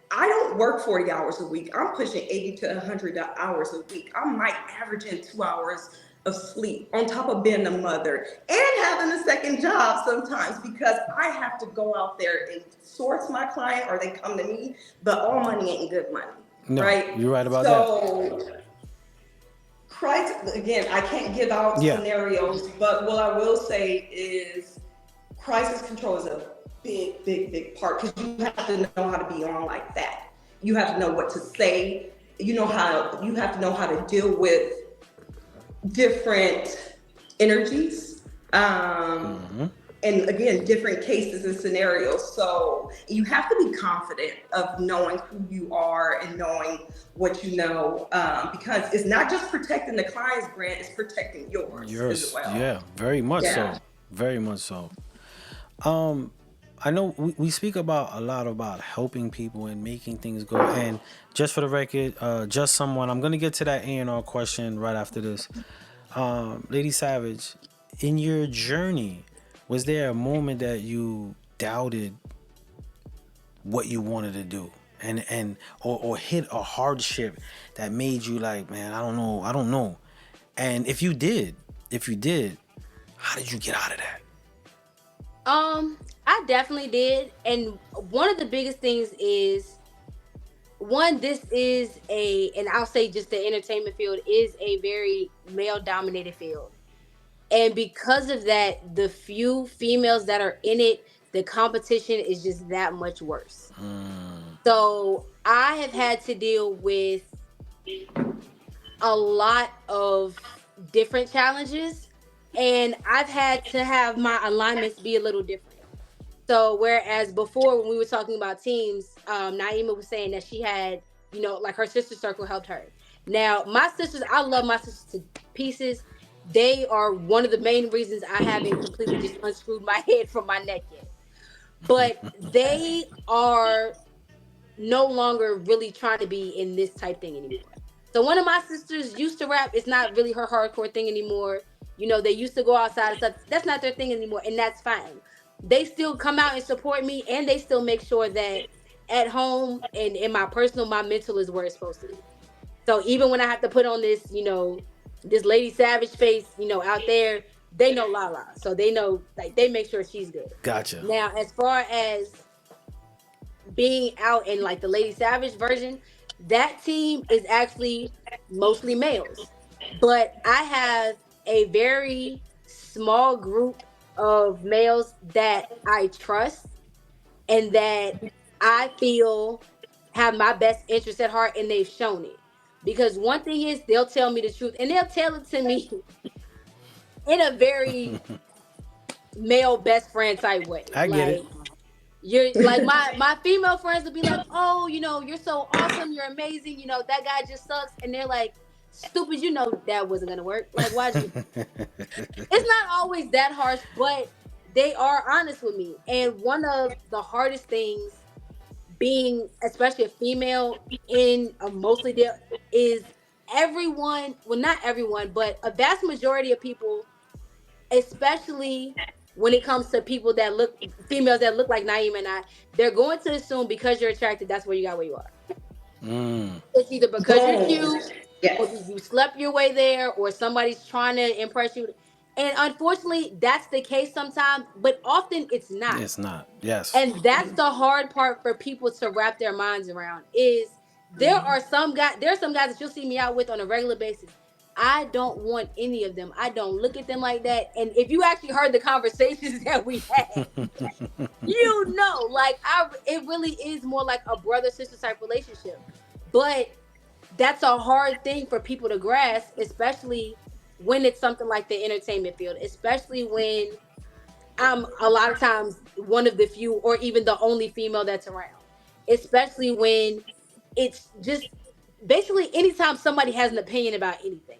I don't work 40 hours a week. I'm pushing 80 to 100 hours a week. I might average in 2 hours of sleep on top of being a mother and having a second job sometimes, because I have to go out there and source my client or they come to me, but all money ain't good money. No, right? You're right about that. So, crisis, again, I can't give out scenarios, but what I will say is crisis control is a big part, because you have to know how to be on like that. You have to know what to say. You have to know how to deal with different energies. And again, different cases and scenarios. So you have to be confident of knowing who you are and knowing what you know, because it's not just protecting the client's brand, it's protecting yours as well. Yeah, very much so. Very much so. I know we speak a lot about helping people and making things go. And just for the record, just someone, I'm going to get to that A&R question right after this. Lady Savage, in your journey, was there a moment that you doubted what you wanted to do or hit a hardship that made you like, man, I don't know. And if you did, how did you get out of that? I definitely did. And one of the biggest things is, this is and I'll say just the entertainment field is a very male dominated field. And because of that, the few females that are in it, the competition is just that much worse. So I have had to deal with a lot of different challenges, and I've had to have my alignments be a little different. So whereas before when we were talking about teams, Naima was saying that she had, like her sister circle helped her. Now my sisters, I love my sisters to pieces. They are one of the main reasons I haven't completely just unscrewed my head from my neck yet. But they are no longer really trying to be in this type thing anymore. So one of my sisters used to rap. It's not really her hardcore thing anymore. They used to go outside and stuff. That's not their thing anymore, and that's fine. They still come out and support me, and they still make sure that at home and in my personal, my mental is where it's supposed to be. So even when I have to put on this, this Lady Savage face, out there, they know Lala. So they know, like, they make sure she's good. Gotcha. Now, as far as being out in like the Lady Savage version, that team is actually mostly males. But I have a very small group of males that I trust and that I feel have my best interest at heart, and they've shown it. Because one thing is, they'll tell me the truth, and they'll tell it to me in a very male best friend type way. I get it. You're like my female friends will be like, oh, you're so awesome, you're amazing, that guy just sucks, and they're like, stupid, that wasn't gonna work. Like, why'd you? It's not always that harsh, but they are honest with me. And one of the hardest things being, especially a female in a mostly there, is everyone, well, not everyone, but a vast majority of people, especially when it comes to people that look, females that look like Naeem and I, they're going to assume because you're attracted, that's where you got where you are. It's either because you're cute, Yes. or you slept your way there, or somebody's trying to impress you. And unfortunately, that's the case sometimes, but often it's not. It's not. Yes. And that's the hard part for people to wrap their minds around, is there are some guys that you'll see me out with on a regular basis. I don't want any of them. I don't look at them like that. And if you actually heard the conversations that we had, like, it really is more like a brother-sister type relationship. But that's a hard thing for people to grasp, especially when it's something like the entertainment field, especially when I'm a lot of times one of the few or even the only female that's around, especially when it's just basically anytime somebody has an opinion about anything.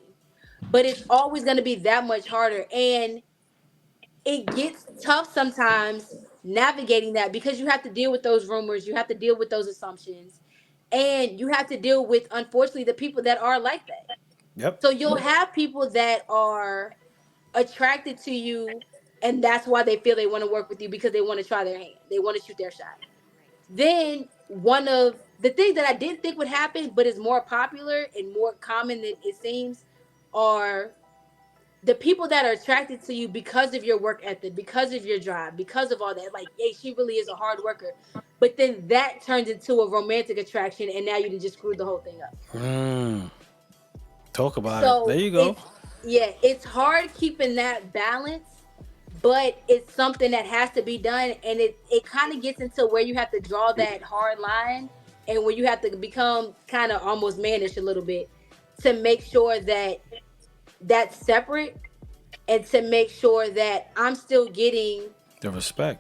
But it's always going to be that much harder. And it gets tough sometimes navigating that, because you have to deal with those rumors, you have to deal with those assumptions, and you have to deal with, unfortunately, the people that are like that. Yep. So you'll have people that are attracted to you, and that's why they feel they want to work with you, because they want to try their hand. They want to shoot their shot. Then one of the things that I didn't think would happen, but is more popular and more common than it seems, are the people that are attracted to you because of your work ethic, because of your drive, because of all that. Like, hey, she really is a hard worker. But then that turns into a romantic attraction, and now you can just screw the whole thing up. Talk about it. There you go. It's hard keeping that balance, but it's something that has to be done. And it kind of gets into where you have to draw that hard line, and where you have to become kind of almost mannish a little bit to make sure that that's separate, and to make sure that I'm still getting the respect,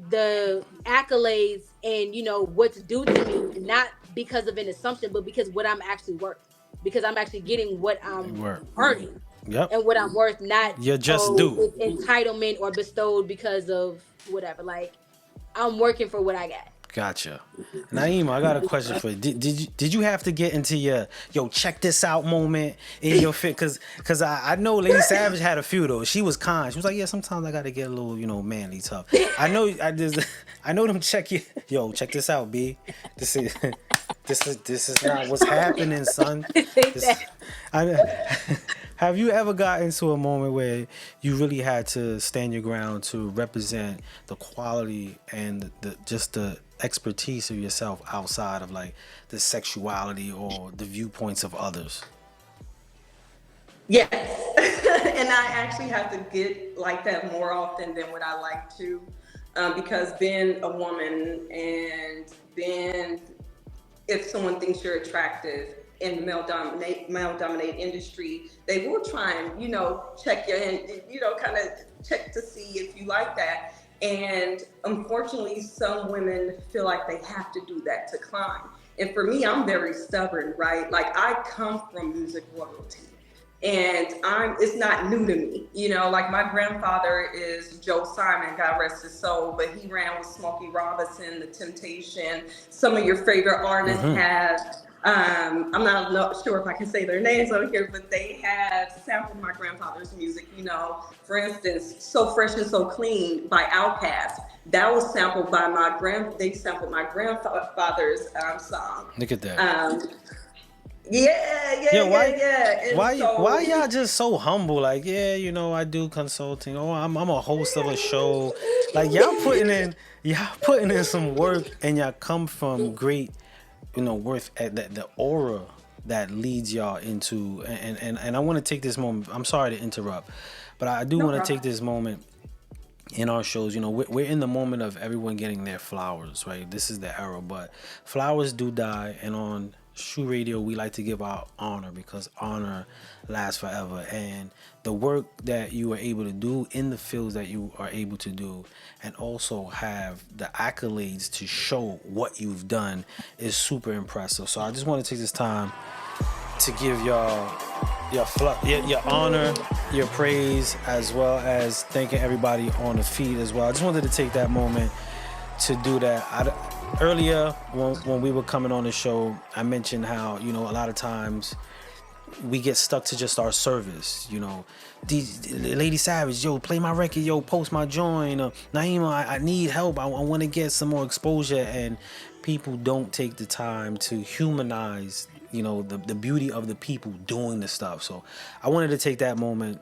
the accolades, and what's due to me, not because of an assumption, but because what I'm actually worth, because I'm actually getting what I'm earning. Yep. And what I'm worth, not you're just due entitlement or bestowed because of whatever. Like, I'm working for what I got. Gotcha. Naeem, I got a question for you. Did you have to get into your check this out moment in your fit? Cause I know Lady Savage had a few though. She was kind. She was like, yeah, sometimes I gotta get a little, manly tough. I know them check this out, B. This is not what's happening, son. Have you ever gotten to a moment where you really had to stand your ground to represent the quality and the expertise of yourself outside of like the sexuality or the viewpoints of others? Yes. and I actually have to get like that more often than what I like to, because being a woman and being, if someone thinks you're attractive in the male dominated industry, they will try and, check you and, kind of check to see if you like that. And unfortunately, some women feel like they have to do that to climb. And for me, I'm very stubborn, right? Like, I come from music royalty. And it's not new to me. Like, my grandfather is Joe Simon, God rest his soul, but he ran with Smokey Robinson, The Temptation. Some of your favorite artists have, I'm not sure if I can say their names over here, but they have sampled my grandfather's music. For instance, So Fresh and So Clean by Outkast. That was sampled by they sampled my grandfather's song. Look at that. Yeah. And why y'all just so humble? Like, I do consulting. Oh, I'm a host of a show. Like, y'all putting in some work, and y'all come from great, worth at the aura that leads y'all into. And I want to take this moment. I'm sorry to interrupt, but I do want to take this moment in our shows. We're in the moment of everyone getting their flowers, right? This is the era, but flowers do die, and on SHU Radio, we like to give out honor, because honor lasts forever. And the work that you are able to do in the fields that you are able to do, and also have the accolades to show what you've done, is super impressive. So I just want to take this time to give y'all your honor, your praise, as well as thanking everybody on the feed as well. I just wanted to take that moment to do that. Earlier, when we were coming on the show, I mentioned how, a lot of times we get stuck to just our service. Lady Savage, yo, play my record, yo, post my joint. Naima, I need help. I want to get some more exposure. And people don't take the time to humanize, the beauty of the people doing the stuff. So I wanted to take that moment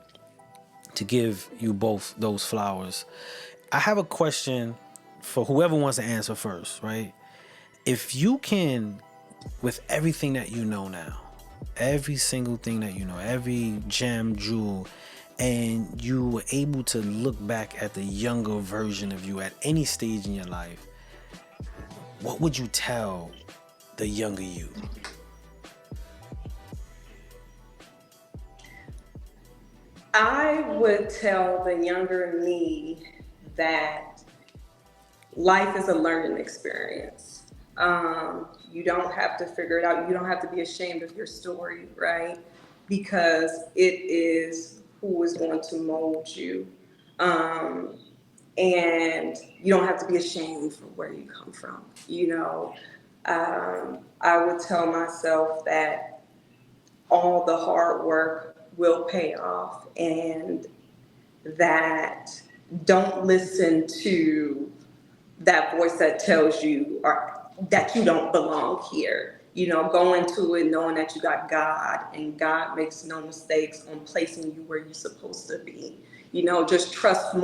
to give you both those flowers. I have a question for whoever wants to answer first, right? If you can, with everything that you know now, every single thing that you know, every gem, jewel, and you were able to look back at the younger version of you at any stage in your life, what would you tell the younger you? I would tell the younger me that life is a learning experience. You don't have to figure it out. You don't have to be ashamed of your story, right? Because it is who is going to mold you. And you don't have to be ashamed for where you come from. I would tell myself that all the hard work will pay off, and that don't listen to that voice that tells you that you don't belong here. Go into it knowing that you got God, and God makes no mistakes on placing you where you're supposed to be. Just trust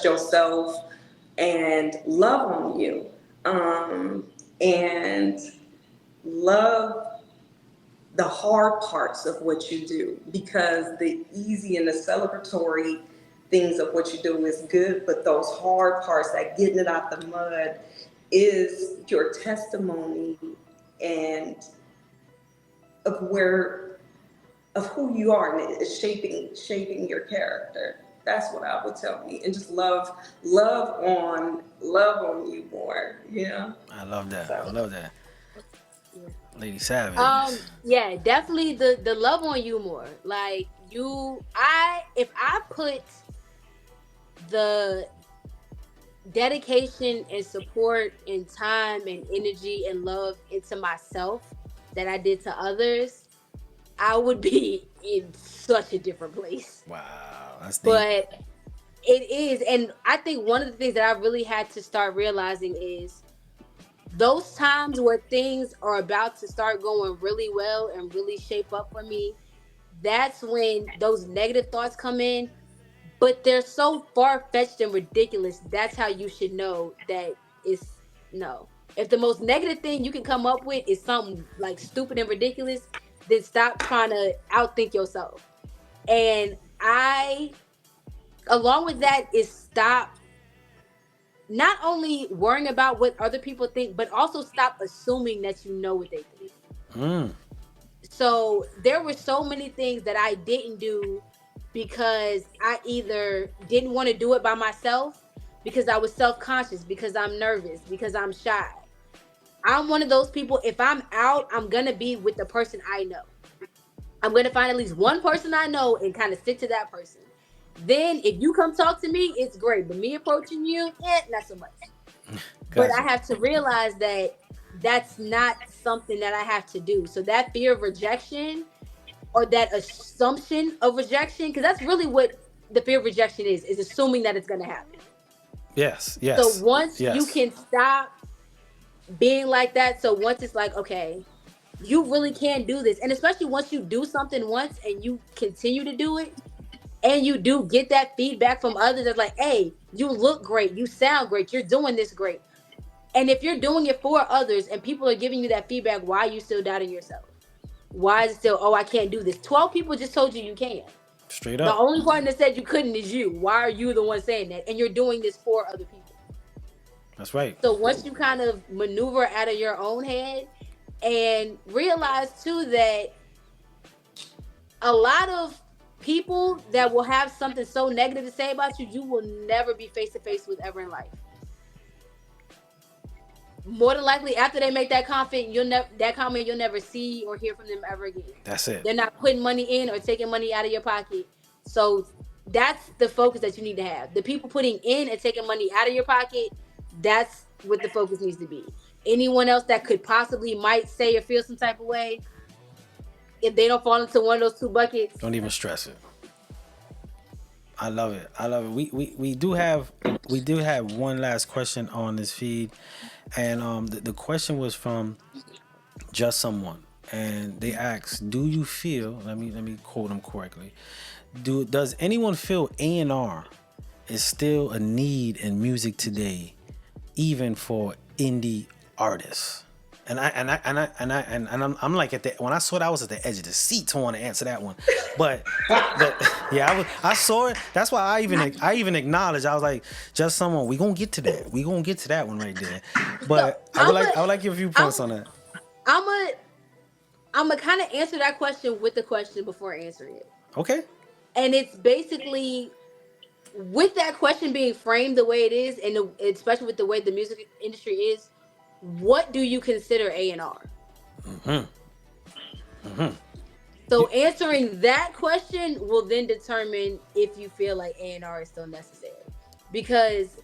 yourself, and love on you, and love the hard parts of what you do, because the easy and the celebratory things of what you do is good, but those hard parts, that getting it out the mud, is your testimony and of who you are, and it's shaping your character. That's what I would tell me, and just love on you more. I love that. Lady Savage. Yeah, definitely the love on you more. Like, if I put the dedication and support and time and energy and love into myself that I did to others, I would be in such a different place. Wow, that's deep. But it is, and I think one of the things that I really had to start realizing is those times where things are about to start going really well and really shape up for me, that's when those negative thoughts come in. But they're so far-fetched and ridiculous. That's how you should know that it's no. If the most negative thing you can come up with is something like stupid and ridiculous, then stop trying to outthink yourself. And I, along with that, is stop not only worrying about what other people think, but also stop assuming that you know what they think. Mm. So there were so many things that I didn't do because I either didn't want to do it by myself, because I was self-conscious, because I'm nervous, because I'm shy. I'm one of those people, if I'm out, I'm going to be with the person I know. I'm going to find at least one person I know and kind of stick to that person. Then if you come talk to me, it's great. But me approaching you, not so much. But I have to realize that that's not something that I have to do. So that fear of rejection, or that assumption of rejection, because that's really what the fear of rejection is assuming that it's going to happen. Yes. So once you can stop being like that, so once it's like, okay, you really can't do this, and especially once you do something once and you continue to do it, and you do get that feedback from others that's like, hey, you look great, you sound great, you're doing this great. And if you're doing it for others and people are giving you that feedback, why are you still doubting yourself? Why is it still, oh, I can't do this? 12 people just told you can. Straight up. The only one that said you couldn't is you. Why are you the one saying that? And you're doing this for other people. That's right. So once you kind of maneuver out of your own head and realize too that a lot of people that will have something so negative to say about you, you will never be face to face with ever in life. More than likely, after they make that comment, you'll never see or hear from them ever again. That's it. They're not putting money in or taking money out of your pocket. So that's the focus that you need to have. The people putting in and taking money out of your pocket, that's what the focus needs to be. Anyone else that could possibly might say or feel some type of way, if they don't fall into one of those two buckets, don't even stress it. I love it. We do have one last question on this feed, and the question was from Just Someone, and they asked, "Do you feel?" Let me quote them correctly. Does anyone feel A&R is still a need in music today, even for indie artists? And I'm like when I saw that, I was at the edge of the seat to want to answer that one, but I saw it. That's why I even acknowledged. I was like, Just Someone, we gonna get to that. We gonna get to that one right there. But I would like your viewpoints on that. I'm gonna kind of answer that question with the question before answering it. Okay. And it's basically, with that question being framed the way it is, and especially with the way the music industry is, what do you consider A&R? So answering that question will then determine if you feel like A&R is still necessary. Because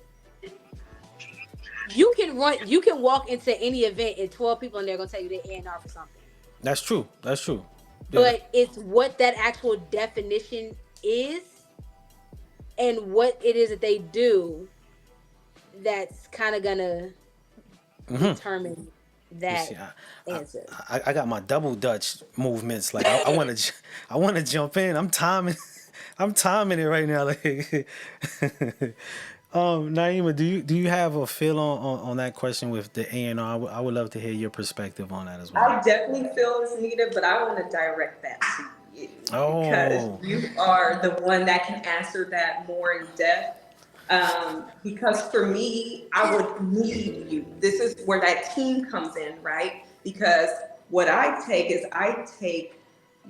you can walk into any event and 12 people and they're gonna tell you they're A&R for something. That's true. Yeah. But it's what that actual definition is and what it is that they do that's kind of gonna determine that answer. I got my double Dutch movements. Like I want to jump in. I'm timing it right now. Like, Naima, do you have a feel on that question with the A&R? I would love to hear your perspective on that as well. I definitely feel it's needed, but I want to direct that to you. Because you are the one that can answer that more in depth. Because for me, I would need you. This is where that team comes in, right? Because what I take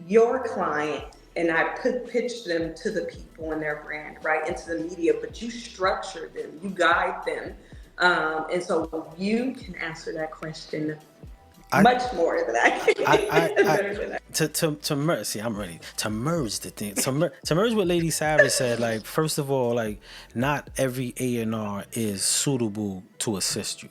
your client and I pitch them to the people in their brand, right? Into the media, but you structure them, you guide them. And so you can answer that question much more than I can. To merge, see, I'm ready to merge the thing. To merge what Lady Savage said, like, first of all, like, not every A&R is suitable to assist you.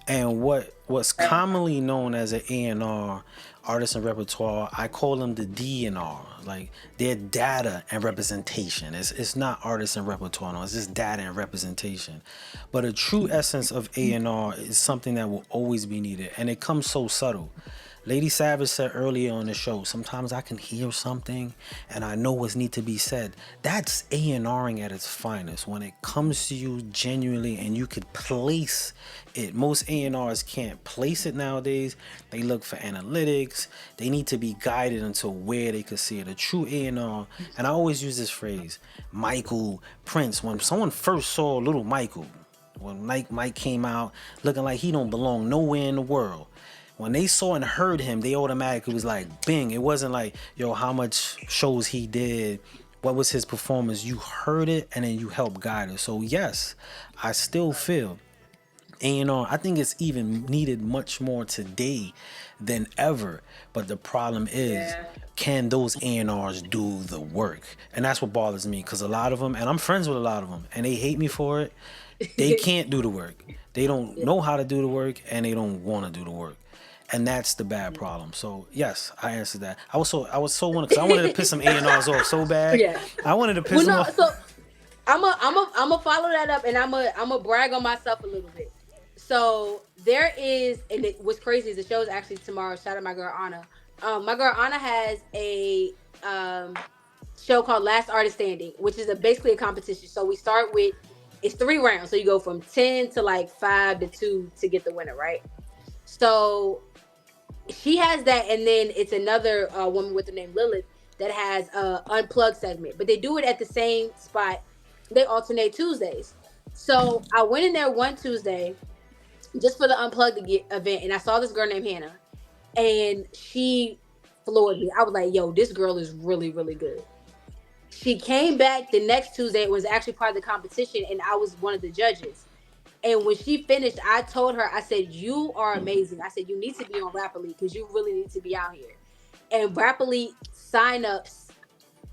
And what's commonly known as an A&R, artist and repertoire, I call them the D&R. Like, they're data and representation. It's not artist and repertoire, no, it's just data and representation. But a true essence of A&R is something that will always be needed, and it comes so subtle. Lady Savage said earlier on the show, sometimes I can hear something and I know what's need to be said. That's A&Ring at its finest. When it comes to you genuinely and you could place it. Most A&Rs can't place it nowadays. They look for analytics. They need to be guided into where they could see it. A true A&R, and I always use this phrase, Michael, Prince. When someone first saw Little Michael, when Mike came out looking like he don't belong nowhere in the world, when they saw and heard him, they automatically was like, bing. It wasn't like, yo, how much shows he did, what was his performance. You heard it and then you helped guide it. So yes, I still feel A&R, I think it's even needed much more today than ever. But the problem is, can those A&Rs do the work? And that's what bothers me, because a lot of them, and I'm friends with a lot of them, and they hate me for it. They can't do the work. They don't know how to do the work, and they don't want to do the work. And that's the bad problem. So yes, I answered that. I was so because I wanted to piss some A&Rs off so bad. Yeah. I wanted to piss them off. So I'm a follow that up, and I'm a brag on myself a little bit. So there is, and what's crazy is the show is actually tomorrow. Shout out my girl Anna. My girl Anna has a show called Last Artist Standing, which is basically a competition. So we start with, it's 3 rounds. So you go from 10 to like 5 to 2 to get the winner, right? So she has that, and then it's another woman with the name Lilith that has a unplugged segment, but they do it at the same spot. They alternate Tuesdays. So I went in there one Tuesday just for the unplugged event, and I saw this girl named Hannah, and she floored me. I was like, yo, this girl is really, really good. She came back the next Tuesday. It was actually part of the competition, and I was one of the judges. And when she finished, I told her, I said, you are amazing. I said, you need to be on Rapidly because you really need to be out here. And Rapidly signups,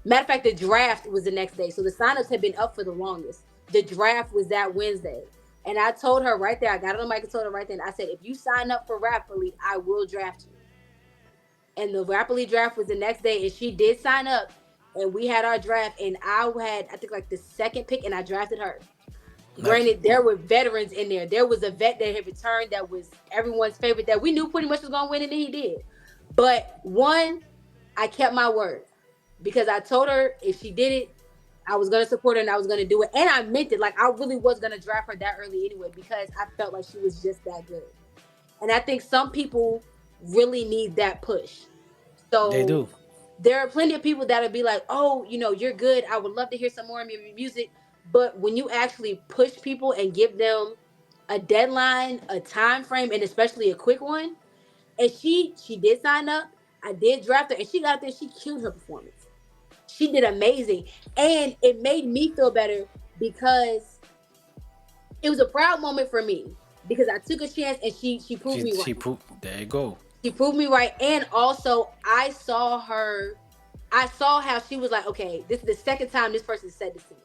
matter of fact, the draft was the next day. So the signups had been up for the longest. The draft was that Wednesday. And I told her right there, I got on the mic and told her right then, I said, if you sign up for Rapidly, I will draft you. And the Rapidly draft was the next day, and she did sign up, and we had our draft, and I think like the second pick, and I drafted her. Nice. Granted, there were veterans in there. There was a vet that had returned that was everyone's favorite that we knew pretty much was going to win, and he did. But one, I kept my word because I told her if she did it, I was going to support her and I was going to do it. And I meant it. Like, I really was going to draft her that early anyway because I felt like she was just that good. And I think some people really need that push. So they do. There are plenty of people that'll be like, oh, you're good. I would love to hear some more of your music. But when you actually push people and give them a deadline, a time frame, and especially a quick one, and she did sign up, I did draft her, and she got out there, she killed her performance. She did amazing. And it made me feel better because it was a proud moment for me because I took a chance and she proved me right. There you go. She proved me right. And also I saw how she was like, okay, this is the second time this person said this to me.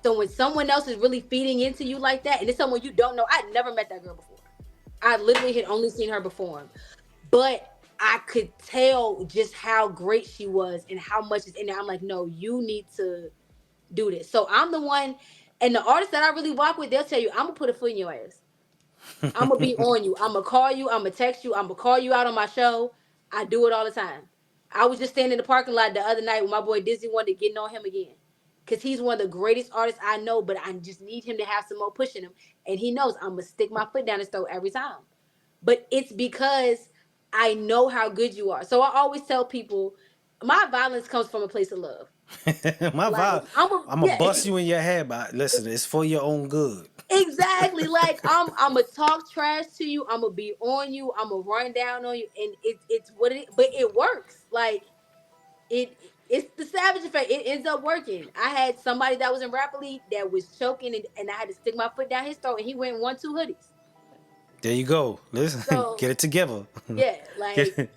So when someone else is really feeding into you like that, and it's someone you don't know, I'd never met that girl before. I literally had only seen her perform. But I could tell just how great she was and how much is in there. I'm like, no, you need to do this. So I'm the one, and the artists that I really walk with, they'll tell you, I'm going to put a foot in your ass. I'm going to be on you. I'm going to call you. I'm going to text you. I'm going to call you out on my show. I do it all the time. I was just standing in the parking lot the other night with my boy Dizzy wanted getting on him again. Because he's one of the greatest artists I know, but I just need him to have some more push in him. And he knows I'm going to stick my foot down his throat every time. But it's because I know how good you are. So I always tell people, my violence comes from a place of love. Violence. I'm going to bust you in your head, but listen, it's for your own good. Exactly. Like, I'm going to talk trash to you. I'm going to be on you. I'm going to run down on you. And it's what it is. But it works. Like, it's the Savage effect. It ends up working. I had somebody that was in Rapidly that was choking, and I had to stick my foot down his throat, and he went and won 2 hoodies. There you go. Listen, so, get it together. Yeah, like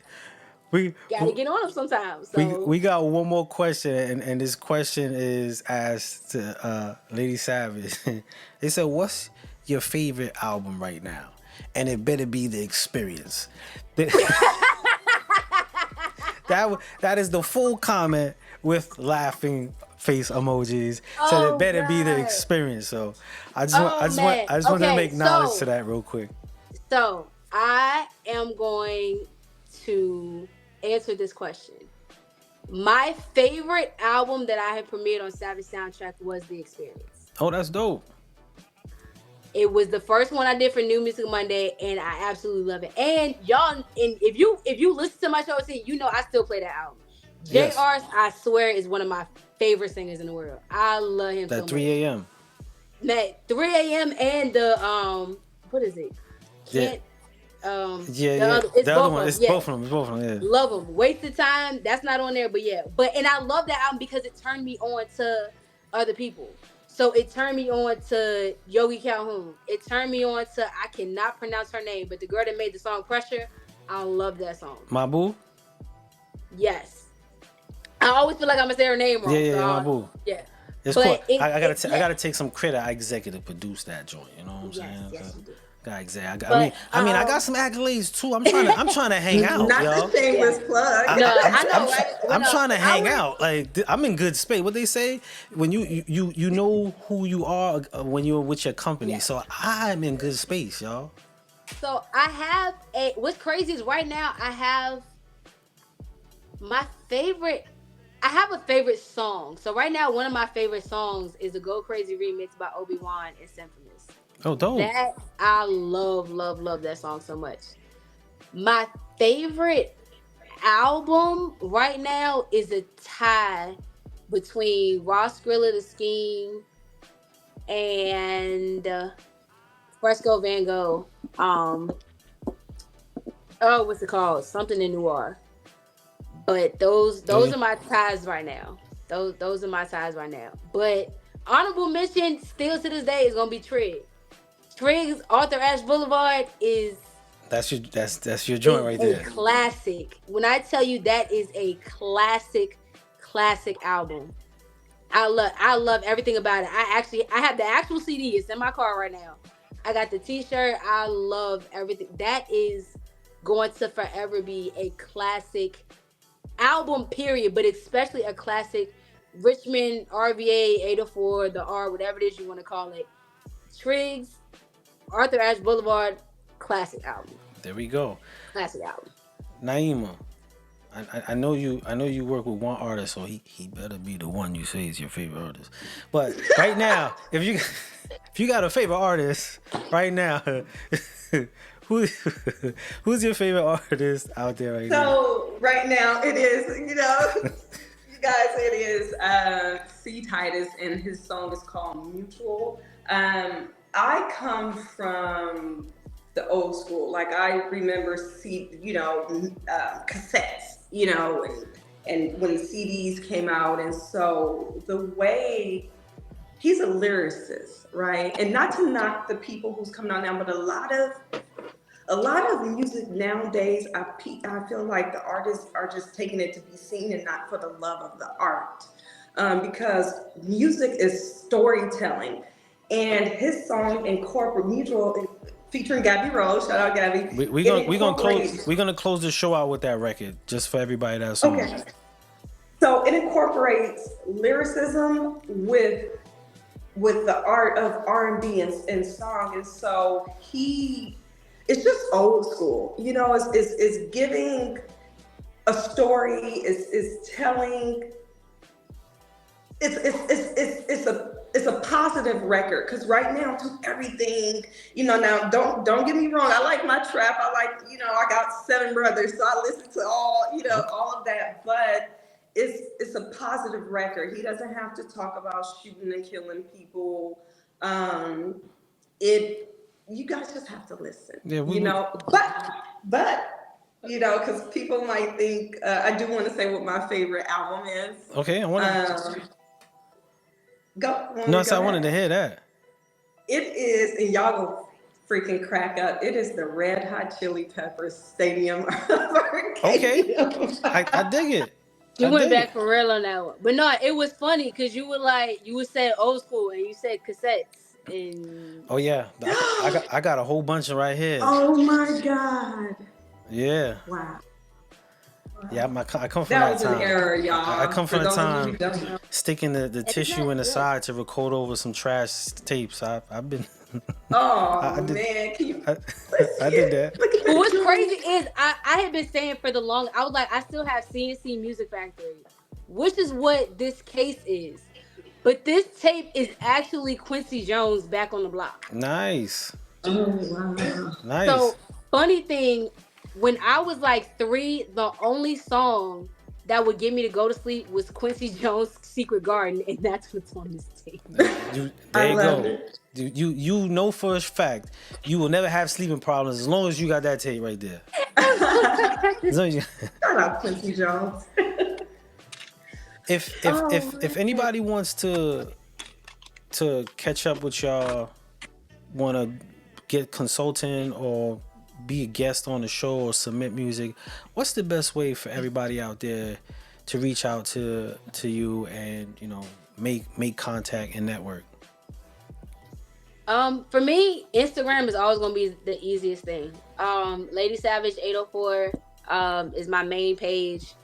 we gotta get on them sometimes. So. We got one more question, and this question is asked to Lady Savage. They said, "What's your favorite album right now?" And it better be The Experience. That is the full comment with laughing face emojis. So it better be The Experience. So I just want to make knowledge to that real quick. So I am going to answer this question. My favorite album that I had premiered on Savage Soundtrack was The Experience. Oh, that's dope. It was the first one I did for New Music Monday, and I absolutely love it. And y'all, and if you listen to my show, you know I still play that album. Yes. JR's, I swear, is one of my favorite singers in the world. I love him so much. That 3 a.m. That 3 a.m. and the what is it? Can't, the other one. It's both of them. Yeah. Love them. Wasted Time. That's not on there, but yeah. And I love that album because it turned me on to other people. So it turned me on to Yogi Calhoun. It turned me on to, I cannot pronounce her name, but the girl that made the song Pressure. I love that song. Mabu? Yes. I always feel like I'm gonna say her name wrong. Yeah, Mabu. Yeah. It's cool. I gotta take some credit. I executive produced that joint. You know what I'm saying? Yes, you do. I got some accolades too. I'm trying to hang out, not y'all. the shameless plug. I know, right? I'm trying to hang out. Like I'm in good space. What they say when you know who you are when you're with your company. Yeah. So I'm in good space, y'all. So I have what's crazy is right now I have a favorite song. So right now one of my favorite songs is the Go Crazy remix by Obi-Wan and Symphonist. Oh, dope. That I love that song so much. My favorite album right now is a tie between Ross Skrilla the Scheme and Fresco Van Gogh. What's it called? Something in Noir. But those are my ties right now. Those are my ties right now. But honorable mention still to this day is gonna be Trig. Trig's Arthur Ashe Boulevard is that's your joint right there. A classic. When I tell you that is a classic album. I love everything about it. I have the actual CD. It's in my car right now. I got the t-shirt. I love everything. That is going to forever be a classic album, period, but especially a classic Richmond RVA 804, the R, whatever it is you want to call it. Trig's Arthur Ashe Boulevard, classic album. There we go. Classic album. Naima, I know you work with one artist, so he better be the one you say is your favorite artist. But right now, if you got a favorite artist right now, who's your favorite artist out there right now? So right now it is, you guys, it is C. Titus, and his song is called Mutual. I come from the old school. Like I remember cassettes, and when CDs came out. And so the way he's a lyricist, right? And not to knock the people who's coming out now, but a lot of music nowadays, I feel like the artists are just taking it to be seen and not for the love of the art. Because music is storytelling. And his song incorporates Mutual, featuring Gabby Rose. Shout out Gabby. We're gonna close the show out with that record just for everybody that's on. Okay. So it incorporates lyricism with the art of R&B and song, and so it's just old school. It's giving a story. Is telling. It's a positive record, because right now to everything, now don't get me wrong, I like my trap, I like, I got 7 brothers, so I listen to all of that, but it's a positive record. He doesn't have to talk about shooting and killing people. You guys just have to listen. Yeah, but because people might think, I do want to say what my favorite album is. Okay, I want to. Go. I wanted to hear that. It is, and y'all will freaking crack up. It is the Red Hot Chili Peppers Stadium. Okay, I dig it. You went back for real on that one, but no, it was funny because you would say old school and you said cassettes and. Oh yeah, I got a whole bunch of right here. Oh my God. Yeah. Wow. Yeah, I come from That that was an time. error, I y'all. come For from the those of you who time don't know. sticking the And it's tissue not in the look. side to record over some trash tapes. I've been I Oh did man, can you I, let's I see did it? that. Look at But that what's joint. crazy is I had been saying for the long. I was like, I still have CNC Music Factory, which is what this case is. But this tape is actually Quincy Jones back on the block. Nice, Oh wow. nice. So funny thing, when I was like 3, the only song that would get me to go to sleep was Quincy Jones' Secret Garden, and that's what's on this tape. There I you love go. it. You know for a fact you will never have sleeping problems as long as you got that tape right there. As long as I got As this. long as you, Shout out Quincy Jones. Oh if man. anybody wants to catch up with y'all, want to get consulting or be a guest on the show or submit music, what's the best way for everybody out there to reach out to you and make contact and network? For me, Instagram is always gonna be the easiest thing. Lady Savage 804 is my main page.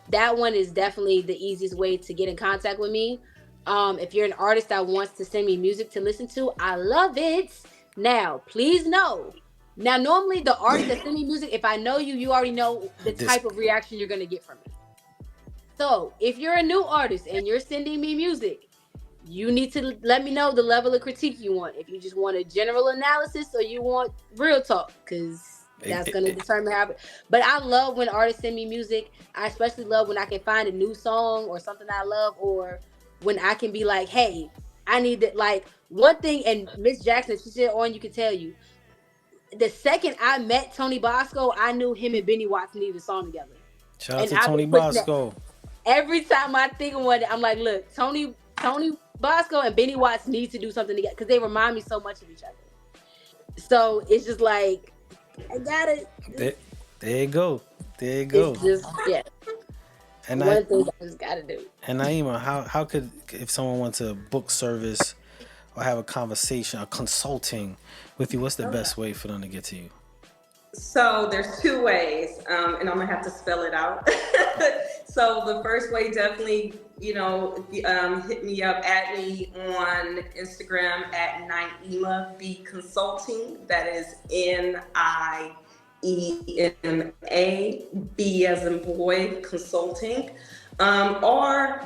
That one is definitely the easiest way to get in contact with me. If you're an artist that wants to send me music to listen to, I love it. Now, please know. Now, normally the artists that send me music, if I know you, you already know the This type of reaction you're gonna get from me. So, if you're a new artist and you're sending me music, you need to let me know the level of critique you want. If you just want a general analysis or you want real talk, because it, that's it, going to it, determine how. But I love when artists send me music. I especially love when I can find a new song or something I love, or when I can be like, hey, I need that. Like one thing, and Miss Jackson, she's still on, you can tell you. The second I met Tony Bosco, I knew him and Benny Watts needed a song together. shout out And to I've been Tony pushing that Bosco. every time I think of one. I'm like, look, Tony Bosco and Benny Watts need to do something together because they remind me so much of each other. So it's just like I gotta. There, there you go. There you It's go. just yeah, And I one thing I just gotta do. and Naima, how could, if someone wants a book service or have a conversation, a consulting with you, what's the best way for them to get to you? So there's two ways, and I'm gonna have to spell it out. So the first way, definitely, hit me up, add me on Instagram at Naima B Consulting. That is NIEMA B as in boy Consulting, or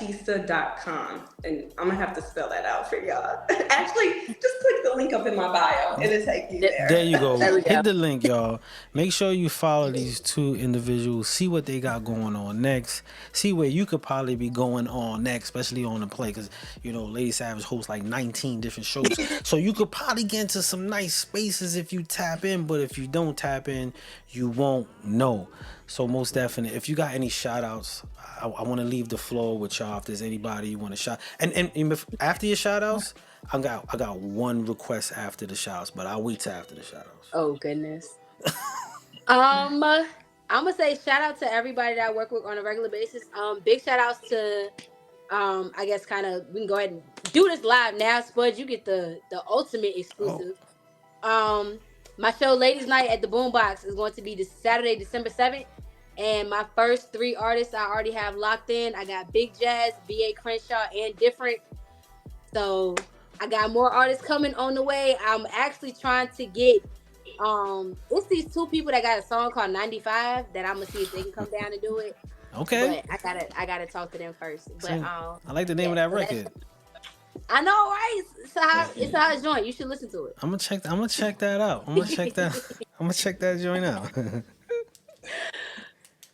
www.naimabaptista.com, and I'm gonna have to spell that out for y'all. Actually, just click the link up in my bio, it'll take you There there. you go. There we go. Hit the link, y'all. Make sure you follow these two individuals. See what they got going on next. See where you could probably be going on next, especially on the play, because Lady Savage hosts like 19 different shows. So you could probably get into some nice spaces if you tap in. But if you don't tap in, you won't know. So most definitely, if you got any shout outs, I want to leave the floor with y'all. If there's anybody you want to shout, and after your shout outs, I got one request after the shout outs, but I'll wait till after the shout outs. Oh goodness. I'm gonna say shout out to everybody that I work with on a regular basis. Big shout outs to I guess kind of we can go ahead and do this live now. Spud, you get the ultimate Oh, exclusive. My show Ladies Night at the Boombox is going to be this Saturday, December 7th. And my first 3 artists I already have locked in. I got Big Jazz, B.A. Crenshaw, and Different. So I got more artists coming on the way. I'm actually trying to get it's these 2 people that got a song called 95 that I'm gonna see if they can come down and do it. okay. But I gotta talk to them first. But See, I like the name of that so record. I know, right? It's a hot joint. You should listen to it. I'm gonna check that out. I'm gonna check that joint out.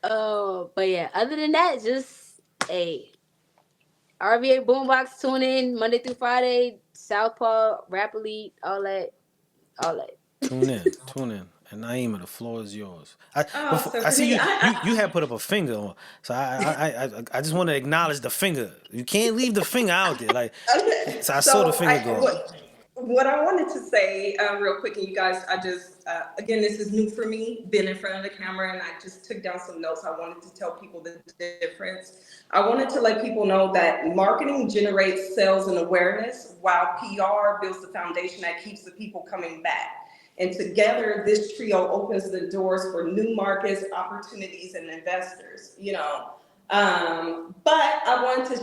Oh, but yeah, other than that, just a RVA Boombox, tune in Monday through Friday, Southpaw, Rap Elite, all that. Tune in. And Naima, the floor is yours. Oh, so I for see me, you had put up a finger on, so I just want to acknowledge the finger. You can't leave the finger out there, like. okay. So I saw the finger go. What I wanted to say real quick, and you guys, I just, again, this is new for me, been in front of the camera, and I just took down some notes. I wanted to tell people the difference. I wanted to let people know that marketing generates sales and awareness, while PR builds the foundation that keeps the people coming back. And together, this trio opens the doors for new markets, opportunities, and investors, you know. But I want to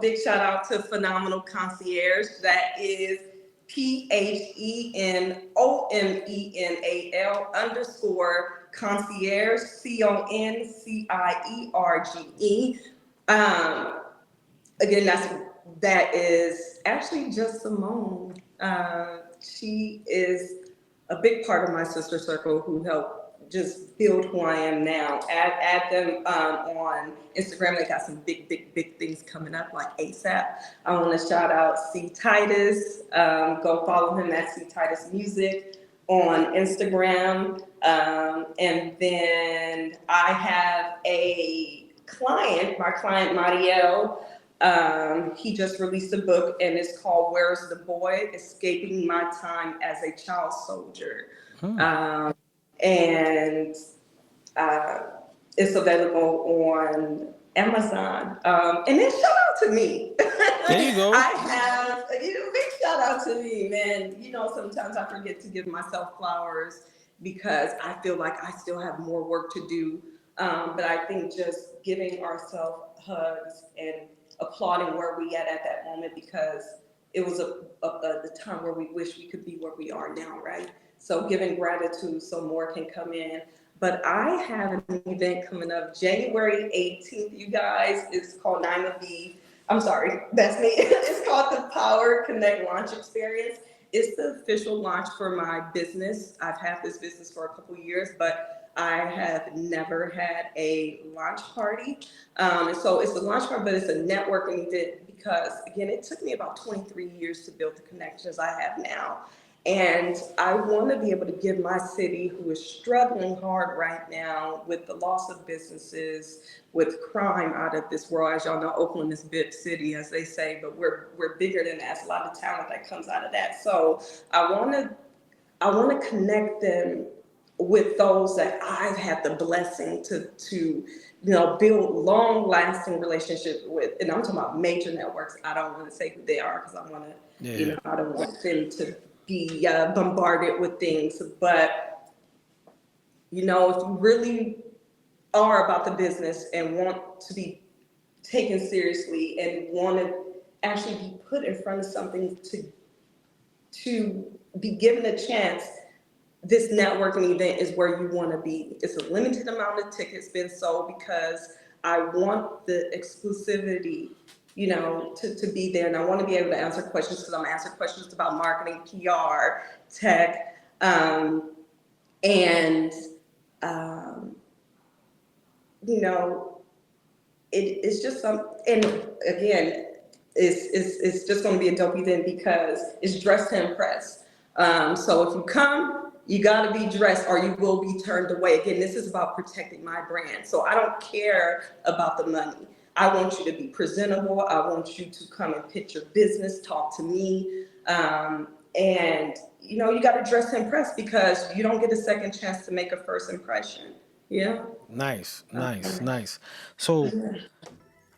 big shout out to Phenomenal Concierge. That is PHENOMENAL_concierge, CONCIERGE. Again, that is actually just Simone. She is a big part of my sister circle who helped just build who I am now. Add them on Instagram. They got some big things coming up like ASAP. I want to shout out C Titus. Go follow him at C Titus Music on Instagram. And then I have a client, my client Mariel. He just released a book and it's called Where's the Boy? Escaping My Time as a Child Soldier. And it's available on Amazon. And then shout out to me. There you go. I have a big shout out to me, man. You know, sometimes I forget to give myself flowers because I feel like I still have more work to do. But I think just giving ourselves hugs and applauding where we at that moment, because it was the time where we wish we could be where we are now, right? So giving gratitude so more can come in. But I have an event coming up January 18th, you guys. It's called I'm sorry, that's me. It's called the Power Connect Launch Experience. It's the official launch for my business. I've had this business for a couple of years, but I have never had a launch party. And so it's a launch party, but it's a networking event because, again, it took me about 23 years to build the connections I have now. And I want to be able to give my city, who is struggling hard right now with the loss of businesses, with crime out of this world. As y'all know, Oakland is a big city, as they say, but we're bigger than that. It's a lot of talent that comes out of that. So I want to connect them with those that I've had the blessing to build long-lasting relationships with. And I'm talking about major networks. I don't want to say who they are because I want to, I don't want them to be bombarded with things. But, if you really are about the business and want to be taken seriously and want to actually be put in front of something to be given a chance, this networking event is where you want to be. It's a limited amount of tickets been sold because I want the exclusivity, to be there. And I want to be able to answer questions because I'm answering questions about marketing, PR, tech, it's just and again, it's just going to be a dope event because it's dressed to impress. So if you come, you got to be dressed or you will be turned away. Again, this is about protecting my brand. So I don't care about the money. I want you to be presentable. I want you to come and pitch your business, talk to me. And, you got to dress to impress because you don't get a second chance to make a first impression. Yeah. Nice. So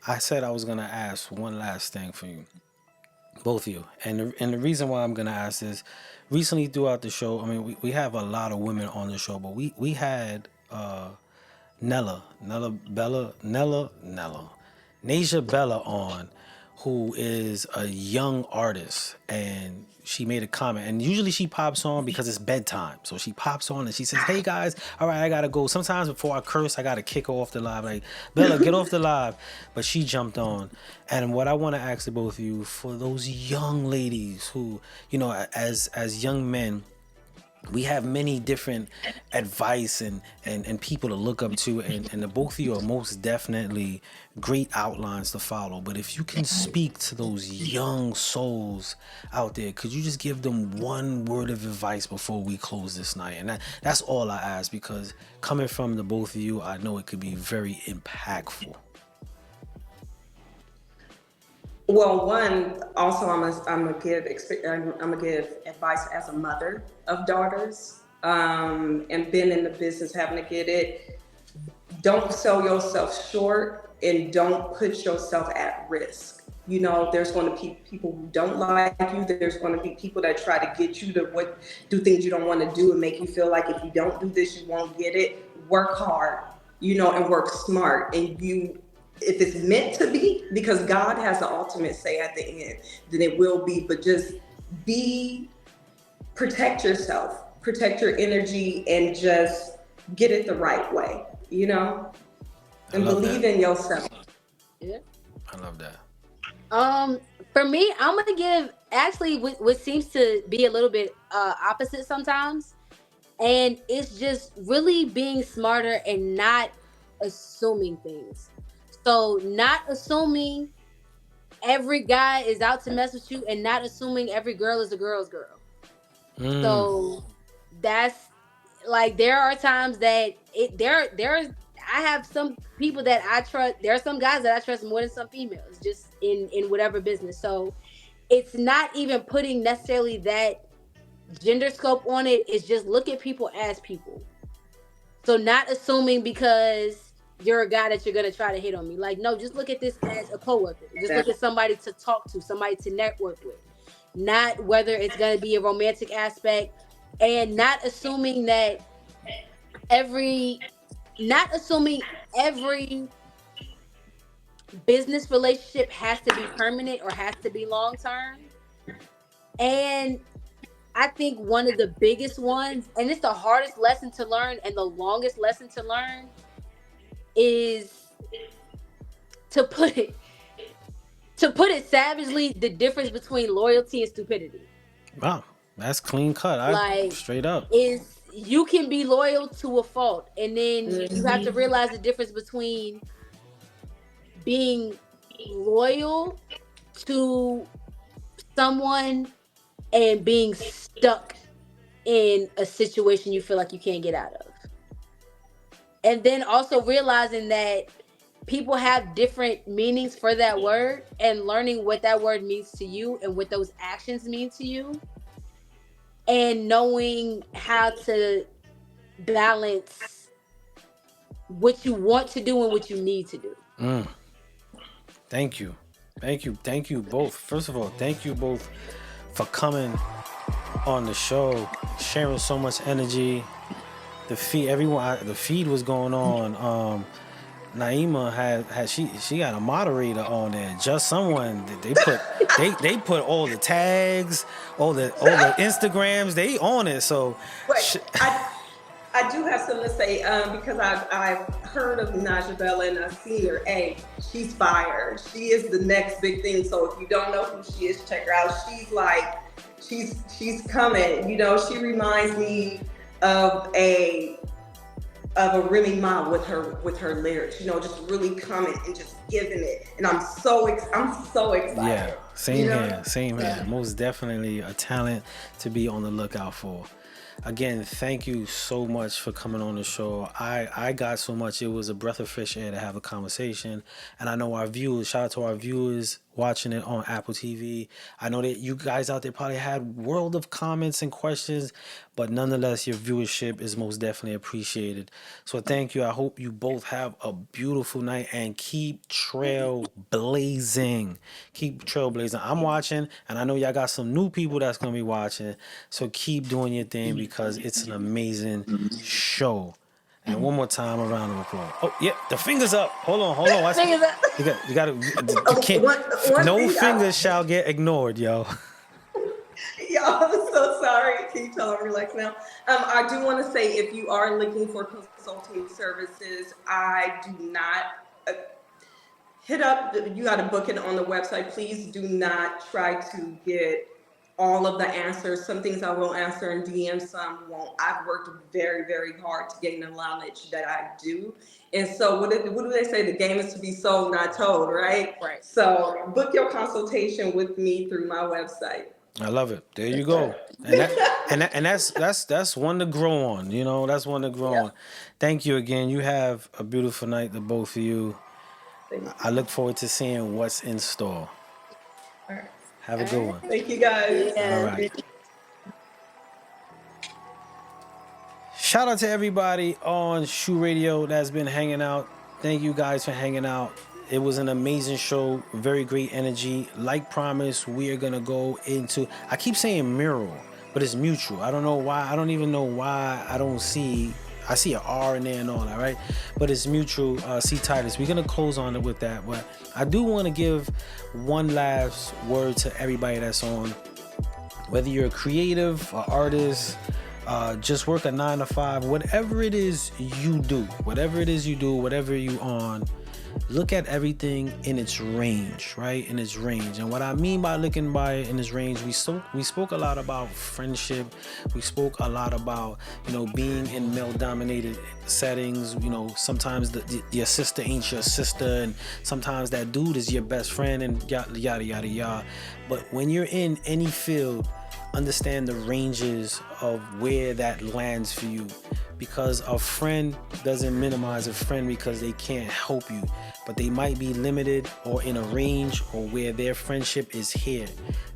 I said I was going to ask one last thing for you, both of you. And the reason why I'm going to ask is recently throughout the show, I mean, we have a lot of women on the show, but we had Nasia Bella on, who is a young artist, and she made a comment, and usually she pops on because it's bedtime. So she pops on and she says, "Hey guys, all right, I gotta go." Sometimes before I curse, I gotta kick off the live, like, "Bella, get off the live." But she jumped on. And what I want to ask the both of you, for those young ladies who, as young men, we have many different advice and people to look up to, and the both of you are most definitely great outlines to follow. But if you can speak to those young souls out there, could you just give them one word of advice before we close this night? And that's all I ask, because coming from the both of you, I know it could be very impactful. Well, one, also I'm gonna give advice as a mother of daughters, and been in the business having to get it. Don't sell yourself short. and don't put yourself at risk. You know, there's going to be people who don't like you. There's going to be people that try to get you to do things you don't want to do and make you feel like if you don't do this, you won't get it. Work hard, you know, and work smart. And if it's meant to be, because God has the ultimate say at the end, then it will be. But just protect yourself, protect your energy, and just get it the right way, you know, and believe in yourself. Yeah. I love that. For me, I'm gonna give actually what seems to be a little bit opposite sometimes, and it's just really being smarter and not assuming things. So not assuming every guy is out to mess with you, and not assuming every girl is a girl's girl. So that's like, there are times that I have some people that I trust. There are some guys that I trust more than some females, just in whatever business. So it's not even putting necessarily that gender scope on it. It's just look at people as people. So not assuming because you're a guy that you're gonna try to hit on me. Like, no, just look at this as a coworker. Just look at somebody to talk to, somebody to network with. Not whether it's gonna be a romantic aspect, and not assuming every business relationship has to be permanent or has to be long term. And I think one of the biggest ones, and it's the hardest lesson to learn and the longest lesson to learn, is to put it savagely, the difference between loyalty and stupidity. Wow, that's clean cut. Like, straight up. Is you can be loyal to a fault, and then you have to realize the difference between being loyal to someone and being stuck in a situation you feel like you can't get out of. And then also realizing that people have different meanings for that word, and learning what that word means to you and what those actions mean to you, and knowing how to balance what you want to do and what you need to do. Thank you both. First of all, thank you both for coming on the show, sharing so much energy. The feed was going on. Naima had she got a moderator on there. Just someone they put all the tags, all the Instagrams, they on it. So I do have something to say, because I've heard of Naja Bella and I've seen her. Hey, she's fire. She is the next big thing. So if you don't know who she is, check her out. She's coming. You know, she reminds me of a Remy Ma with her lyrics. You know, just really coming and just giving it. And I'm so excited. Yeah, same here. Most definitely a talent to be on the lookout for. Again, thank you so much for coming on the show. I got so much. It was a breath of fresh air to have a conversation. And I know our viewers, shout out to our viewers watching it on Apple TV. I know that you guys out there probably had world of comments and questions, but nonetheless, your viewership is most definitely appreciated. So thank you. I hope you both have a beautiful night and keep trailblazing. I'm watching, and I know y'all got some new people that's going to be watching. So keep doing your thing because it's an amazing show. And one more time, a round of applause. Oh, yeah, the fingers up. Hold on. Fingers up. You got to. No fingers shall get ignored, yo. Yo, I'm so sorry. Can you tell I'm relaxed now? I do want to say, if you are looking for consulting services, I do not hit up. You got to book it on the website. Please do not try to get all of the answers. Some things I will answer in DM, some won't. I've worked very, very hard to gain the knowledge that I do. And so what do they say? The game is to be sold, not told, right? Right. So book your consultation with me through my website. I love it. There you go. And that's one to grow on. You know, that's one to grow on. Thank you again. You have a beautiful night, the both of you. I look forward to seeing what's in store. All right. Have a good one. Thank you, guys. All right. Shout out to everybody on SHU Radio that's been hanging out. Thank you guys for hanging out. It was an amazing show, very great energy. Like promised, we are gonna go into, I keep saying mural, but it's mutual. I don't know why. I don't even know why I see an R in there and all that, right? But it's mutual. C Titus. We're gonna close on it with that. But I do want to give one last word to everybody that's on. Whether you're a creative, an artist, just work a 9 to 5, whatever it is you do, whatever you on, look at everything in its range, right? In its range. And what I mean by looking by it in its range, we spoke a lot about friendship. We spoke a lot about, being in male-dominated settings. Sometimes your sister ain't your sister, and sometimes that dude is your best friend, and yada, yada, yada, yada. But when you're in any field, understand the ranges of where that lands for you, because a friend doesn't minimize a friend because they can't help you, but they might be limited or in a range or where their friendship is here.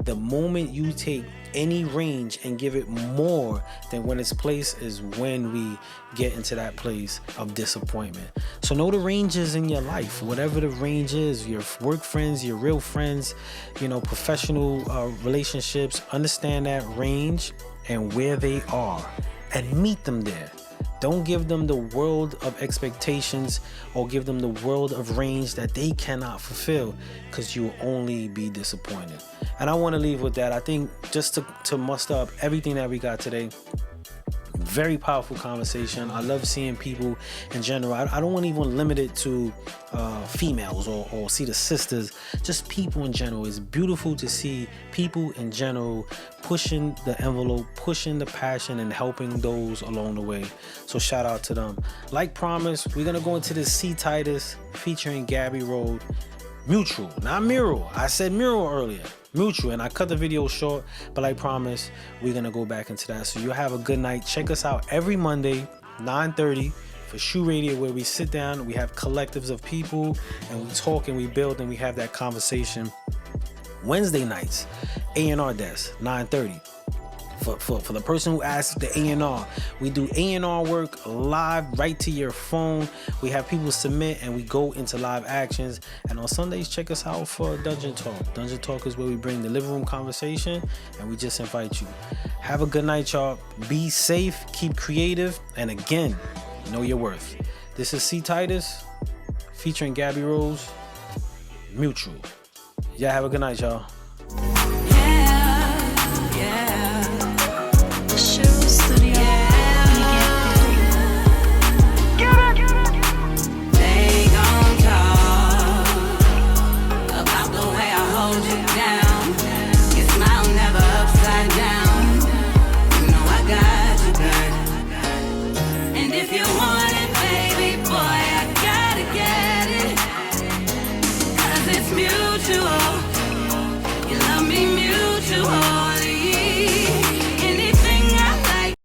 The moment you take any range and give it more than when it's placed is when we get into that place of disappointment. So know the ranges in your life, whatever the range is, your work friends, your real friends, professional relationships. Understand that range and where they are and meet them there. Don't give them the world of expectations or give them the world of range that they cannot fulfill, because you will only be disappointed. And I want to leave with that. I think just to muster up everything that we got today, very powerful conversation. I love seeing people in general. I don't want to even limit it to females or see the sisters, just people in general. It's beautiful to see people in general pushing the envelope, pushing the passion, and helping those along the way. So shout out to them. Like promised, we're going to go into this C Titus featuring Gabby Road. Mutual, not mural. I said mural earlier. Mutual, and I cut the video short, but like promised, we're gonna go back into that. So you have a good night. Check us out every Monday, 9:30 for SHU Radio, where we sit down, we have collectives of people, and we talk and we build and we have that conversation. Wednesday nights, A&R desk, 9:30. For the person who asks the A&R, we do A&R work live right to your phone. We have people submit and we go into live actions. And on Sundays, check us out for Dungeon Talk. Dungeon Talk is where we bring the living room conversation and we just invite you. Have a good night, y'all. Be safe, keep creative, and again, know your worth. This is C Titus featuring Gabby Rose. Mutual. Yeah, have a good night, y'all.